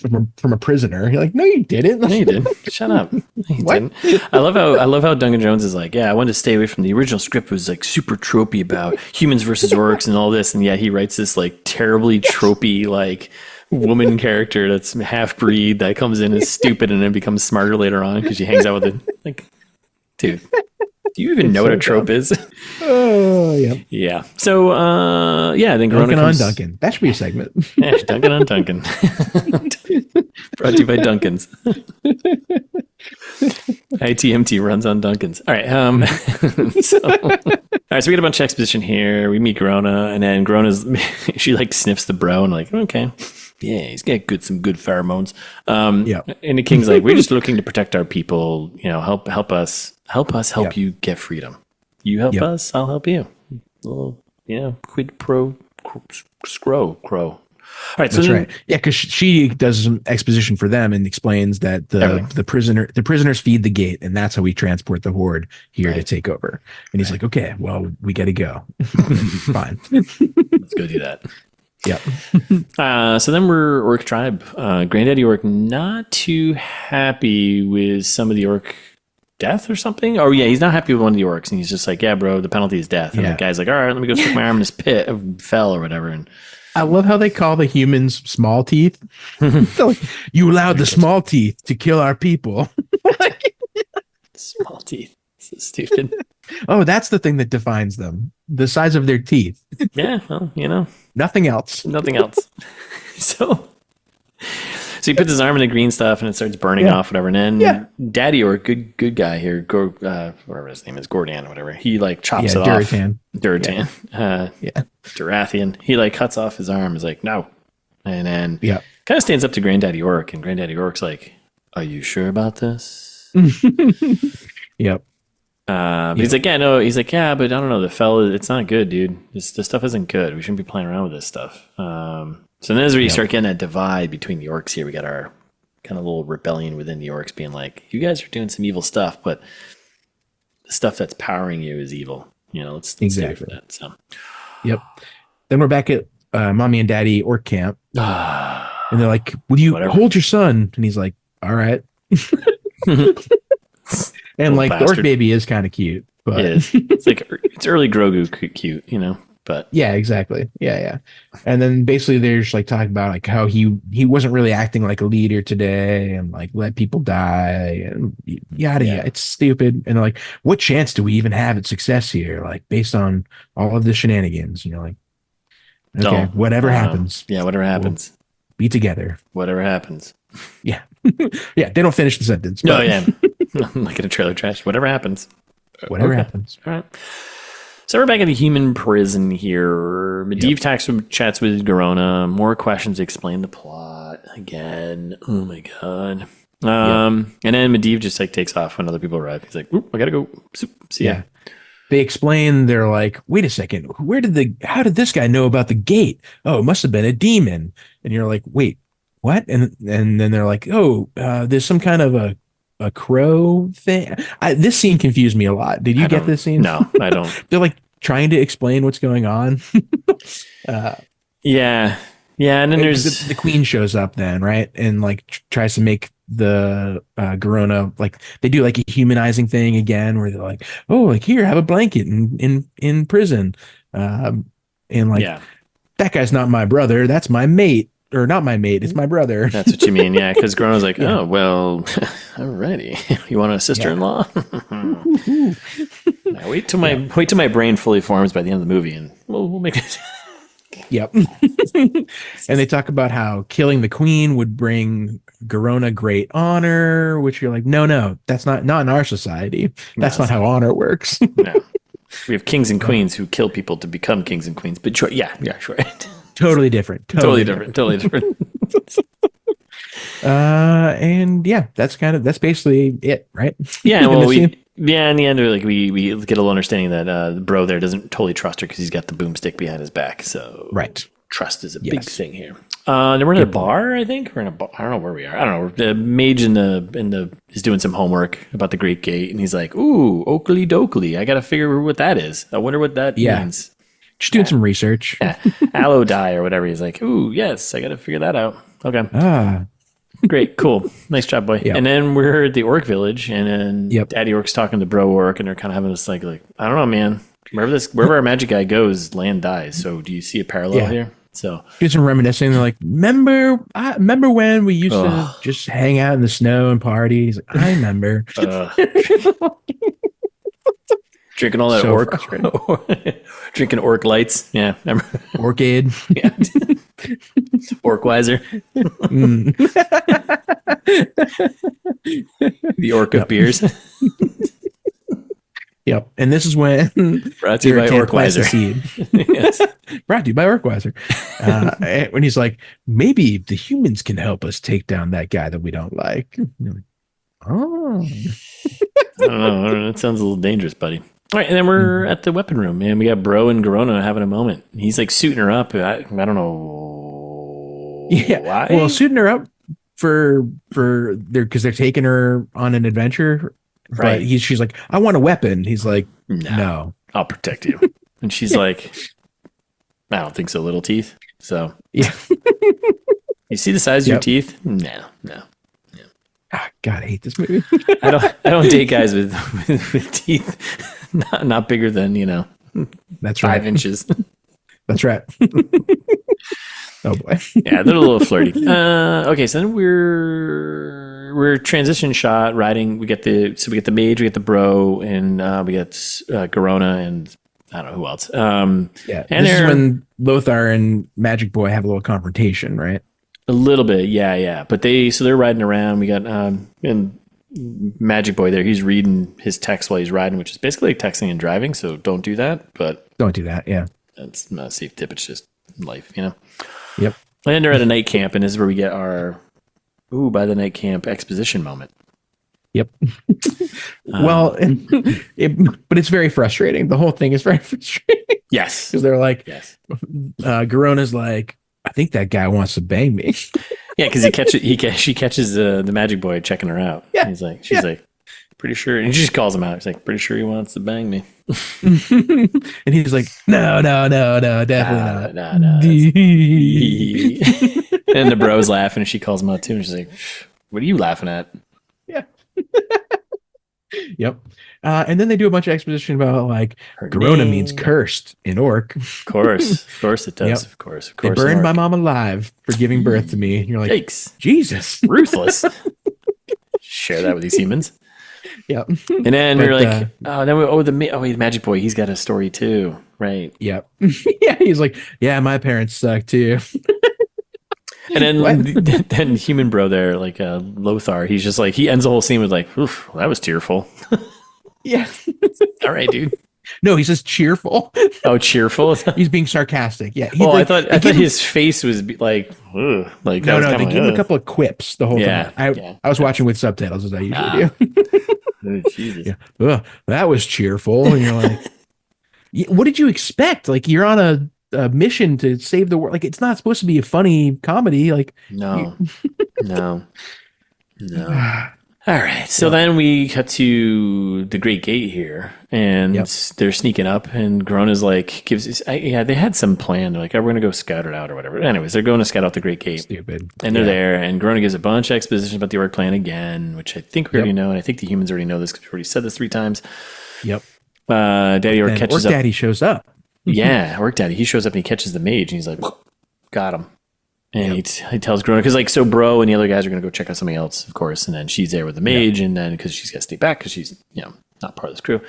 a prisoner. You're like, no, you didn't. No, you didn't. Shut up. No, you didn't. I love how Duncan Jones is like, yeah, I wanted to stay away from the original script. It was like super tropey about humans versus orcs and all this, and he writes this like terribly tropey like woman character that's half breed that comes in as stupid and then becomes smarter later on because she hangs out with it. Like, dude, do you even know what a trope is? Oh, yeah. Yeah. So, then Duncan on Duncan. That should be a segment. Yeah, Duncan on Duncan. Brought to you by Duncan's. ITMT runs on Duncan's. All right. So we get a bunch of exposition here. We meet Garona, and then she like sniffs the bro and like, okay. Yeah, he's got some good pheromones. And the king's like, we're just looking to protect our people. Help us help you get freedom. You help us, I'll help you. Well, quid pro quo. All right, that's right. Yeah, because she does some exposition for them and explains that the prisoners feed the gate, and that's how we transport the horde here to take over. And he's like, okay, well, we got to go. Fine, let's go do that. Yep. So then we're Orc Tribe. Granddaddy Orc not too happy with some of the Orc death or something. Oh yeah, he's not happy with one of the Orcs, and he's just like, yeah, bro, the penalty is death. And the guy's like, all right, let me go stick my arm in this pit of fell or whatever. And I love how they call the humans small teeth. Like, you allowed the small teeth to kill our people. Small teeth. So stupid. Oh, that's the thing that defines them. The size of their teeth. Yeah, well, Nothing else. Nothing else. So he puts his arm in the green stuff and it starts burning off, whatever. And then Daddy or good guy here, whatever his name is, Gordan or whatever, he like chops it off. Durathan. Durathian. He like cuts off his arm. He's like, no. And then kind of stands up to Granddaddy Orc, and Granddaddy Orc's like, are you sure about this? Yep. He's like, yeah, no. He's like, yeah, but I don't know. The fella, it's not good, dude. This stuff isn't good. We shouldn't be playing around with this stuff. So then as we start getting that divide between the orcs here, we got our kind of little rebellion within the orcs being like, you guys are doing some evil stuff, but the stuff that's powering you is evil. Let's stay for that. So, yep. Then we're back at Mommy and Daddy Orc camp. And they're like, will you hold your son? And he's like, all right. And like the orc baby is kind of cute, but it is. It's like it's early Grogu cute, But yeah, exactly. Yeah. And then basically they're just like talking about like how he wasn't really acting like a leader today, and like let people die and yada yada. It's stupid. And like, what chance do we even have at success here? Like based on all of the shenanigans, like okay, whatever happens. Yeah, whatever happens. We'll be together. Whatever happens. Yeah. Yeah, they don't finish the sentence. No, yeah. I'm like in a trailer trash. Whatever happens. Whatever happens. All right. So we're back at the human prison here. Medivh chats with Garona. More questions explain the plot again. Oh my god. And then Medivh just like takes off when other people arrive. He's like, oop, I gotta go. See ya. they explain, they're like, wait a second, how did this guy know about the gate? Oh, it must have been a demon. And you're like, wait, what? And then they're like, oh, there's some kind of a crow thing. This scene confused me a lot. Did you get this scene? No, I don't. They're like trying to explain what's going on. Yeah. And then there's the queen shows up then, right? And like tries to make the Garona, like they do like a humanizing thing again where they're like, oh, like here, have a blanket in prison. And like that guy's not my brother, that's my mate. Or not my mate, it's my brother. That's what you mean, yeah. Because Grona's like, oh, well, alrighty. You want a sister-in-law? Now, wait till my brain fully forms by the end of the movie, and we'll make it. Yep. And they talk about how killing the queen would bring Garona great honor, which you're like, no, that's not in our society. That's not how honor works. No. We have kings and queens who kill people to become kings and queens. But sure. Totally different. Totally different. And yeah, that's basically it, right? Yeah, well, in the end, like we get a little understanding that the bro there doesn't totally trust her because he's got the boomstick behind his back. So right, trust is a big thing here. Then we're in a bar, I think. We're in a bar. I don't know where we are. I don't know. The mage is doing some homework about the Great Gate, and he's like, "Ooh, Oakley Dokley. I got to figure what that is. I wonder what that means." Just doing some research. Yeah. Aloe dye or whatever. He's like, ooh, yes, I got to figure that out. Okay. Great. Cool. Nice job, boy. Yep. And then we're at the orc village, and then Daddy Orc's talking to Bro Orc, and they're kind of having this like, I don't know, man. Wherever our magic guy goes, land dies. So do you see a parallel here? So do some reminiscing. They're like, remember when we used to just hang out in the snow and party? He's like, I remember. Drinking all that orc. Drinking orc lights. Yeah. Remember? Orchid. Yeah. Orcwiser. The orc of beers. Yep. And this is when brought to you by Orcwiser. Yes. Brought to you by Orcwiser. When he's like, maybe the humans can help us take down that guy that we don't like. Like, oh. I don't know. That sounds a little dangerous, buddy. All right, and then we're at the weapon room, and we got Bro and Garona having a moment. He's like suiting her up. I don't know why. Well, suiting her up for because they're taking her on an adventure. Right. But she's like, I want a weapon. He's like, no. I'll protect you. And she's like, I don't think so, little teeth. So yeah. You see the size of your teeth? No. Oh, God, I hate this movie. I don't date guys with teeth not bigger than, that's 5 inches. That's right. Oh boy. Yeah, they're a little flirty. Okay, so then we're transition shot riding. We get the mage, we get the bro, and we get Garona, and I don't know who else. And this is when Lothar and Magic Boy have a little confrontation, right? A little bit, yeah. But they're riding around. We got and Magic Boy there. He's reading his text while he's riding, which is basically like texting and driving. So don't do that. But don't do that. Yeah, that's not a safe tip. It's just life, Yep. And then they're at a night camp, and this is where we get our by the night camp exposition moment. Yep. Well, but it's very frustrating. The whole thing is very frustrating. Yes, because they're like, Garona's like, I think that guy wants to bang me. Yeah, because she catches the Magic Boy checking her out. Yeah, she's like, pretty sure, and she just calls him out. She's like, pretty sure he wants to bang me. And he's like, no, definitely not. No. And the bro's laughing, and she calls him out too. And she's like, what are you laughing at? Yeah. Yep. And then they do a bunch of exposition about like Garona means cursed in orc. Of course it does. Yep. Of course. They burned my mom alive for giving birth to me. And you're like, yikes. Jesus, ruthless. Share that with these humans. Yep. And then we're like, the Magic Boy, he's got a story too, right? Yep. Yeah, he's like, yeah, my parents suck too. And then human bro there, like Lothar, he's just like, he ends the whole scene with like, oof, that was tearful. Yeah. All right, dude. No, he says cheerful. Oh, cheerful. He's being sarcastic. Yeah. I thought his face was like, ugh. Like no. They give him a couple of quips the whole time. I was watching with subtitles as I usually do. Oh, Jesus. Yeah. That was cheerful. And you're like, What did you expect? Like, you're on a mission to save the world. Like, it's not supposed to be a funny comedy. Like, No, no, no. All right. So then we cut to the Great Gate here, and they're sneaking up, and Grona's like, they had some plan. They're like, oh, we're going to go scout it out or whatever. Anyways, they're going to scout out the Great Gate. Stupid. And they're there, and Grona gives a bunch of exposition about the orc plan again, which I think we already know, and I think the humans already know this because we've already said this 3 times. Yep. Daddy Orc catches up. Daddy shows up. Yeah, Orc Daddy. He shows up and he catches the mage, and he's like, got him. And he tells Grona, because like, so Bro and the other guys are going to go check out something else, of course. And then she's there with the mage, and then because she's got to stay back because she's, not part of this crew.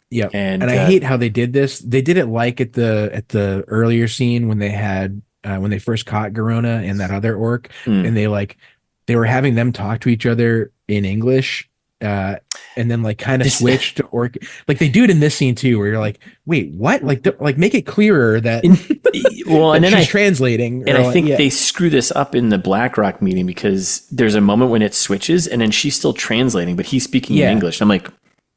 Yeah. And I hate how they did this. They did it like at the earlier scene when they had, when they first caught Garona and that other orc, and they were having them talk to each other in English. And then like kind of switch to orc. Like they do it in this scene too, where you're like, wait, what? Like make it clearer that and then she's translating. And I think they screw this up in the BlackRock meeting because there's a moment when it switches and then she's still translating, but he's speaking in English. I'm like,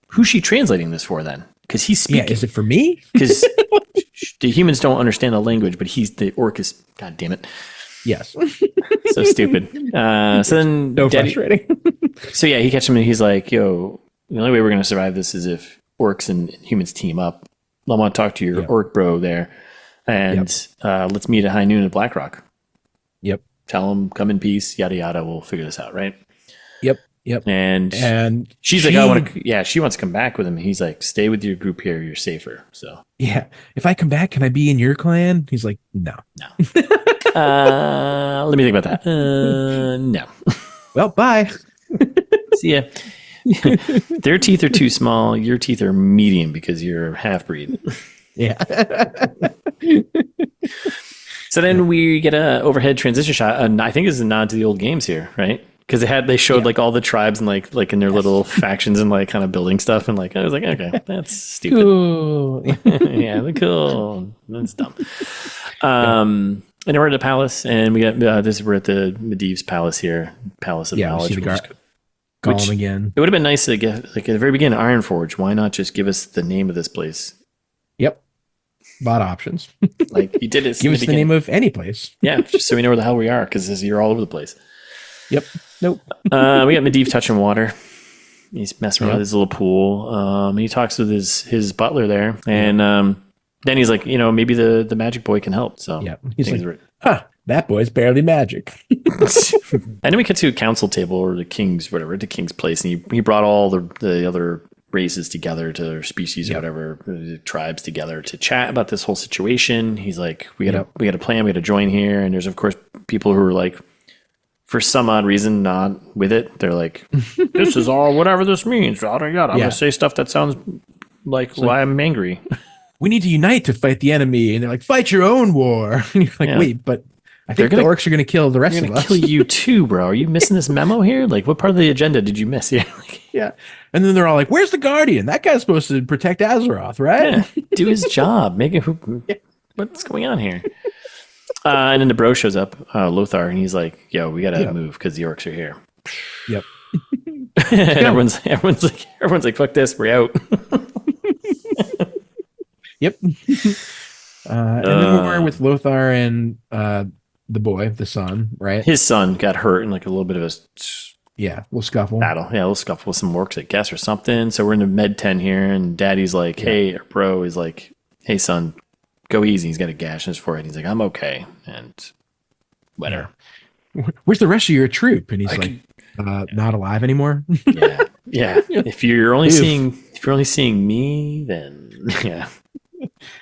who's she translating this for then? Because he's speaking. Yeah, is it for me? Because the humans don't understand the language, but the orc is, God damn it. Yes. So stupid. So then frustrating. So he catches him and he's like, yo, the only way we're going to survive this is if orcs and humans team up. I want to talk to your orc bro there. And let's meet at high noon at BlackRock. Yep. Tell him, come in peace, yada, yada. We'll figure this out, right? Yep. And she's like, I want to, she wants to come back with him. He's like, stay with your group here. You're safer. So, yeah. If I come back, can I be in your clan? He's like, no. Let me think about that. No. Well, bye. See ya. Their teeth are too small. Your teeth are medium because you're half breed. Yeah. So then we get a overhead transition shot, and I think it's a nod to the old games here, right? Because they showed like all the tribes and like in their little factions and like kind of building stuff, and like I was like, okay, that's stupid. Cool. Yeah, they're cool. That's dumb. And then we're at the palace, and we got we're at the Medivh's palace here, Palace of Knowledge. Gollum again. It would have been nice to get like at the very beginning, Ironforge. Why not just give us the name of this place? Yep. A lot of options. Like you did it. Give us the name of any place. Yeah, just so we know where the hell we are, because you're all over the place. Yep. Nope. We got Medivh touching water. He's messing around with his little pool. And he talks with his butler there, and then he's like, maybe the magic boy can help. So he's like, that boy's barely magic. And then we get to a council table or the king's place, and he brought all the other races together, to their species or whatever, the tribes together to chat about this whole situation. He's like, we got a plan, we got to join here. And there's of course people who are like, for some odd reason, not with it. They're like, this is all whatever this means. Yada, yada. I'm gonna say stuff that sounds like why I'm angry. We need to unite to fight the enemy. And they're like, fight your own war. And you're like, wait, but I think the orcs are going to kill the rest of us. They're going to kill you too, bro. Are you missing this memo here? Like, what part of the agenda did you miss here? Yeah. And then they're all like, where's the Guardian? That guy's supposed to protect Azeroth, right? Yeah, do his job. What's going on here? And then the bro shows up, Lothar, and he's like, yo, we got to move because the orcs are here. Yep. And everyone's like, fuck this, we're out. Yep. And then we're with Lothar and the boy, the son, right? His son got hurt in like a little bit of a little scuffle. Battle. Yeah, a little scuffle with some orcs, I guess, or something. So we're in the med tent here, and Daddy's like, hey, or bro is like, hey, son, go easy. He's got a gash in his forehead. He's like, I'm okay. And whatever. Where's the rest of your troop? And he's like, not alive anymore. Yeah. If you're only seeing me, then yeah.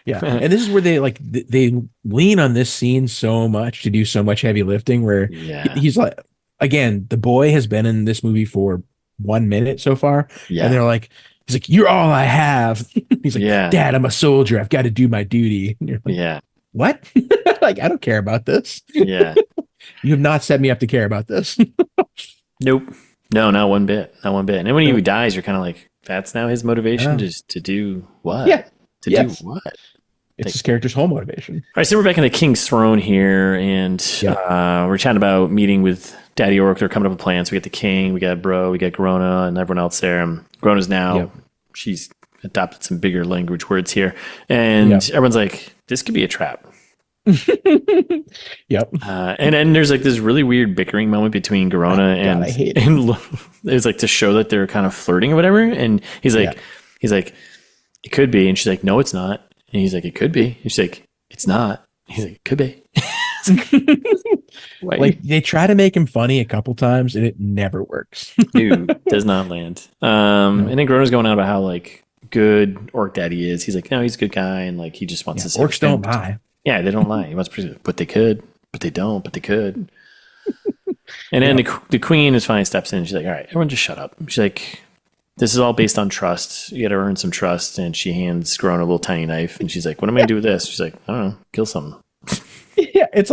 Yeah. And this is where they lean on this scene so much to do so much heavy lifting, where he's like, again, the boy has been in this movie for 1 minute so far. Yeah. And they're like, he's like, you're all I have. He's like, Dad, I'm a soldier. I've got to do my duty. And you're like, what? Like, I don't care about this. Yeah. You have not set me up to care about this. Nope. No, not one bit. Not one bit. And then when he dies, you're kind of like, that's now his motivation to do what? Yeah. Do what? It's his character's whole motivation. All right, so we're back in the King's Throne here, and we're chatting about meeting with Daddy Orc. They're coming up with plans. We got the King, we got Bro, we got Grona, and everyone else there. And Grona's now, she's adopted some bigger language words here. And everyone's like, this could be a trap. Yep. And then there's like this really weird bickering moment between Garona and it's like to show that they're kind of flirting or whatever. And he's like, it could be. And she's like, no, it's not. And he's like, it could be. And she's like, it's not. And he's like, it could be. Like they try to make him funny a couple times and it never works. Dude, does not land. And then Garona's going on about how like good orc daddy is. He's like, no, he's a good guy, and like he just wants to say orcs don't lie. Yeah, they don't lie. He wants to, but they could, but they don't, but they could. And then the queen is finally steps in. She's like, all right, everyone just shut up. She's like, this is all based on trust. You got to earn some trust. And she hands Garona a little tiny knife, and she's like, what am I gonna do with this? She's like, I don't know, kill something. Yeah, it's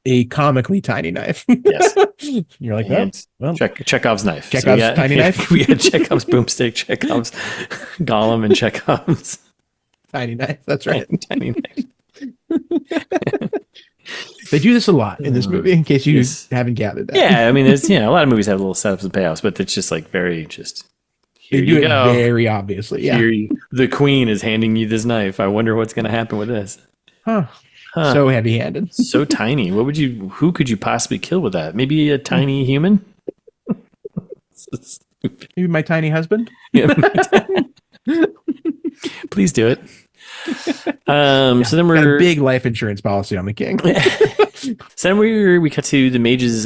a comically tiny knife. Yes. You're like, well, Chekhov's knife. Chekhov's tiny knife. We had Chekhov's boomstick, Chekhov's Gollum, and Chekhov's tiny knife. That's right. Tiny knife. They do this a lot in this movie, in case you haven't gathered that. Yeah, I mean, there's a lot of movies have little setups and payoffs, but it's just like very just. They do it very obviously. Yeah. The queen is handing you this knife. I wonder what's going to happen with this. Huh. So heavy-handed. So tiny. Who could you possibly kill with that? Maybe a tiny human? Maybe my tiny husband? Yeah, please do it. So then we're got a big life insurance policy on the king. So then we cut to the mage's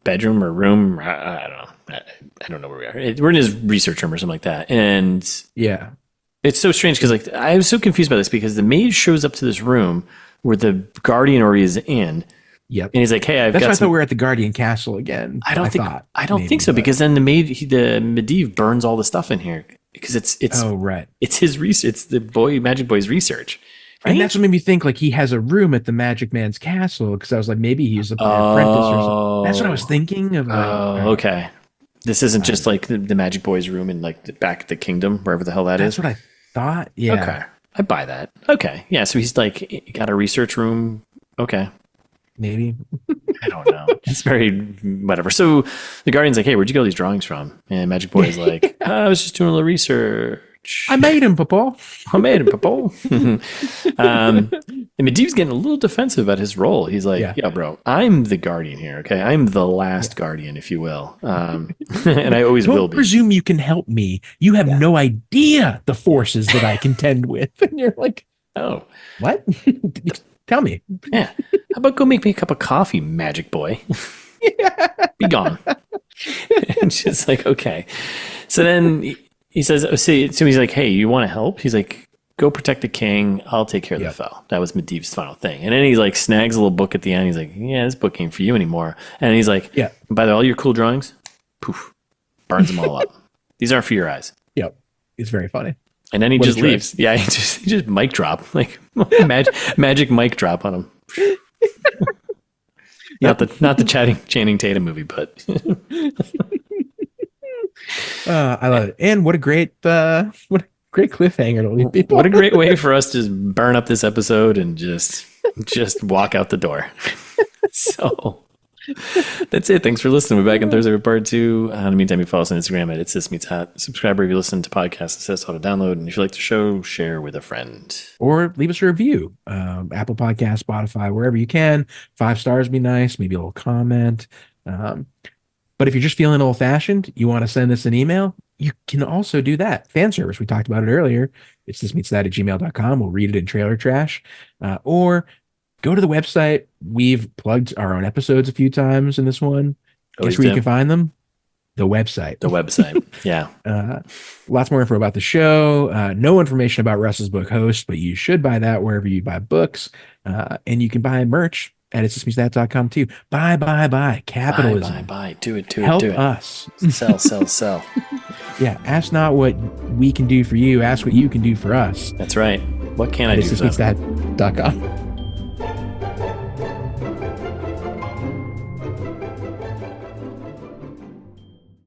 bedroom or room. I don't know. I don't know where we are. We're in his research room or something like that. And yeah, it's so strange because like I was so confused by this because the mage shows up to this room where the guardian already is in. Yep. And he's like, hey, That's why I thought we were at the Guardian Castle again. I don't think so, because then the Medivh burns all the stuff in here because it's oh right. It's his research. It's the Magic Boy's research. Right? And that's what made me think like he has a room at the Magic Man's castle, because I was like, maybe he's an apprentice or something. That's what I was thinking of. Okay. This isn't just like the Magic Boy's room in like the back of the kingdom, wherever the hell that is. That's what I thought. Yeah. Okay. I buy that. Okay. Yeah. So he's like got a research room. Okay. Maybe. I don't know. It's very whatever. So the Guardian's like, hey, where'd you get all these drawings from? And Magic Boy is like, I was just doing a little research. I made him, Papa. And Medivh's getting a little defensive about his role. He's like, yeah, bro, I'm the Guardian here, okay? I'm the last Guardian, if you will. And I always will be. Don't presume you can help me. You have no idea the forces that I contend with. And you're like, oh. What? Tell me. Yeah. How about go make me a cup of coffee, Magic Boy? Be gone. And she's like, okay. So then he says, so he's like, hey, you want to help? He's like, go protect the king. I'll take care of the foe. That was Medivh's final thing. And then he like snags a little book at the end. He's like, yeah, this book ain't for you anymore. And he's like, yeah, by the way, all your cool drawings, poof, burns them all up. These aren't for your eyes. Yep. It's very funny. And then he just leaves. Yeah, he just mic drop, like magic mic drop on him. Not the Channing Tatum movie, but I love it. And what a great cliffhanger to leave people. What a great way for us to burn up this episode and just walk out the door. So that's it. Thanks for listening. We're back on Thursday with part 2. In the meantime, you follow us on Instagram at It's This Meets Hot. Subscribe if you listen to podcasts. It says how to download. And if you like the show, share with a friend. Or leave us a review. Apple Podcasts, Spotify, wherever you can. 5 stars would be nice. Maybe a little comment. But if you're just feeling old-fashioned, you want to send us an email, you can also do that. Fan service. We talked about it earlier. It's thismeetsthat@gmail.com. We'll read it in Trailer Trash. Or go to the website. We've plugged our own episodes a few times in this one. Guess where you can find them? The website. Yeah. Lots more info about the show. No information about Russ's book Host, but you should buy that wherever you buy books. And you can buy merch at itsthismeetsthat.com too. Buy. Capitalism. Buy. Do it. Help us. Sell. Yeah. Ask not what we can do for you. Ask what you can do for us. That's right. What can I do for them? Itsthismeetsthat.com.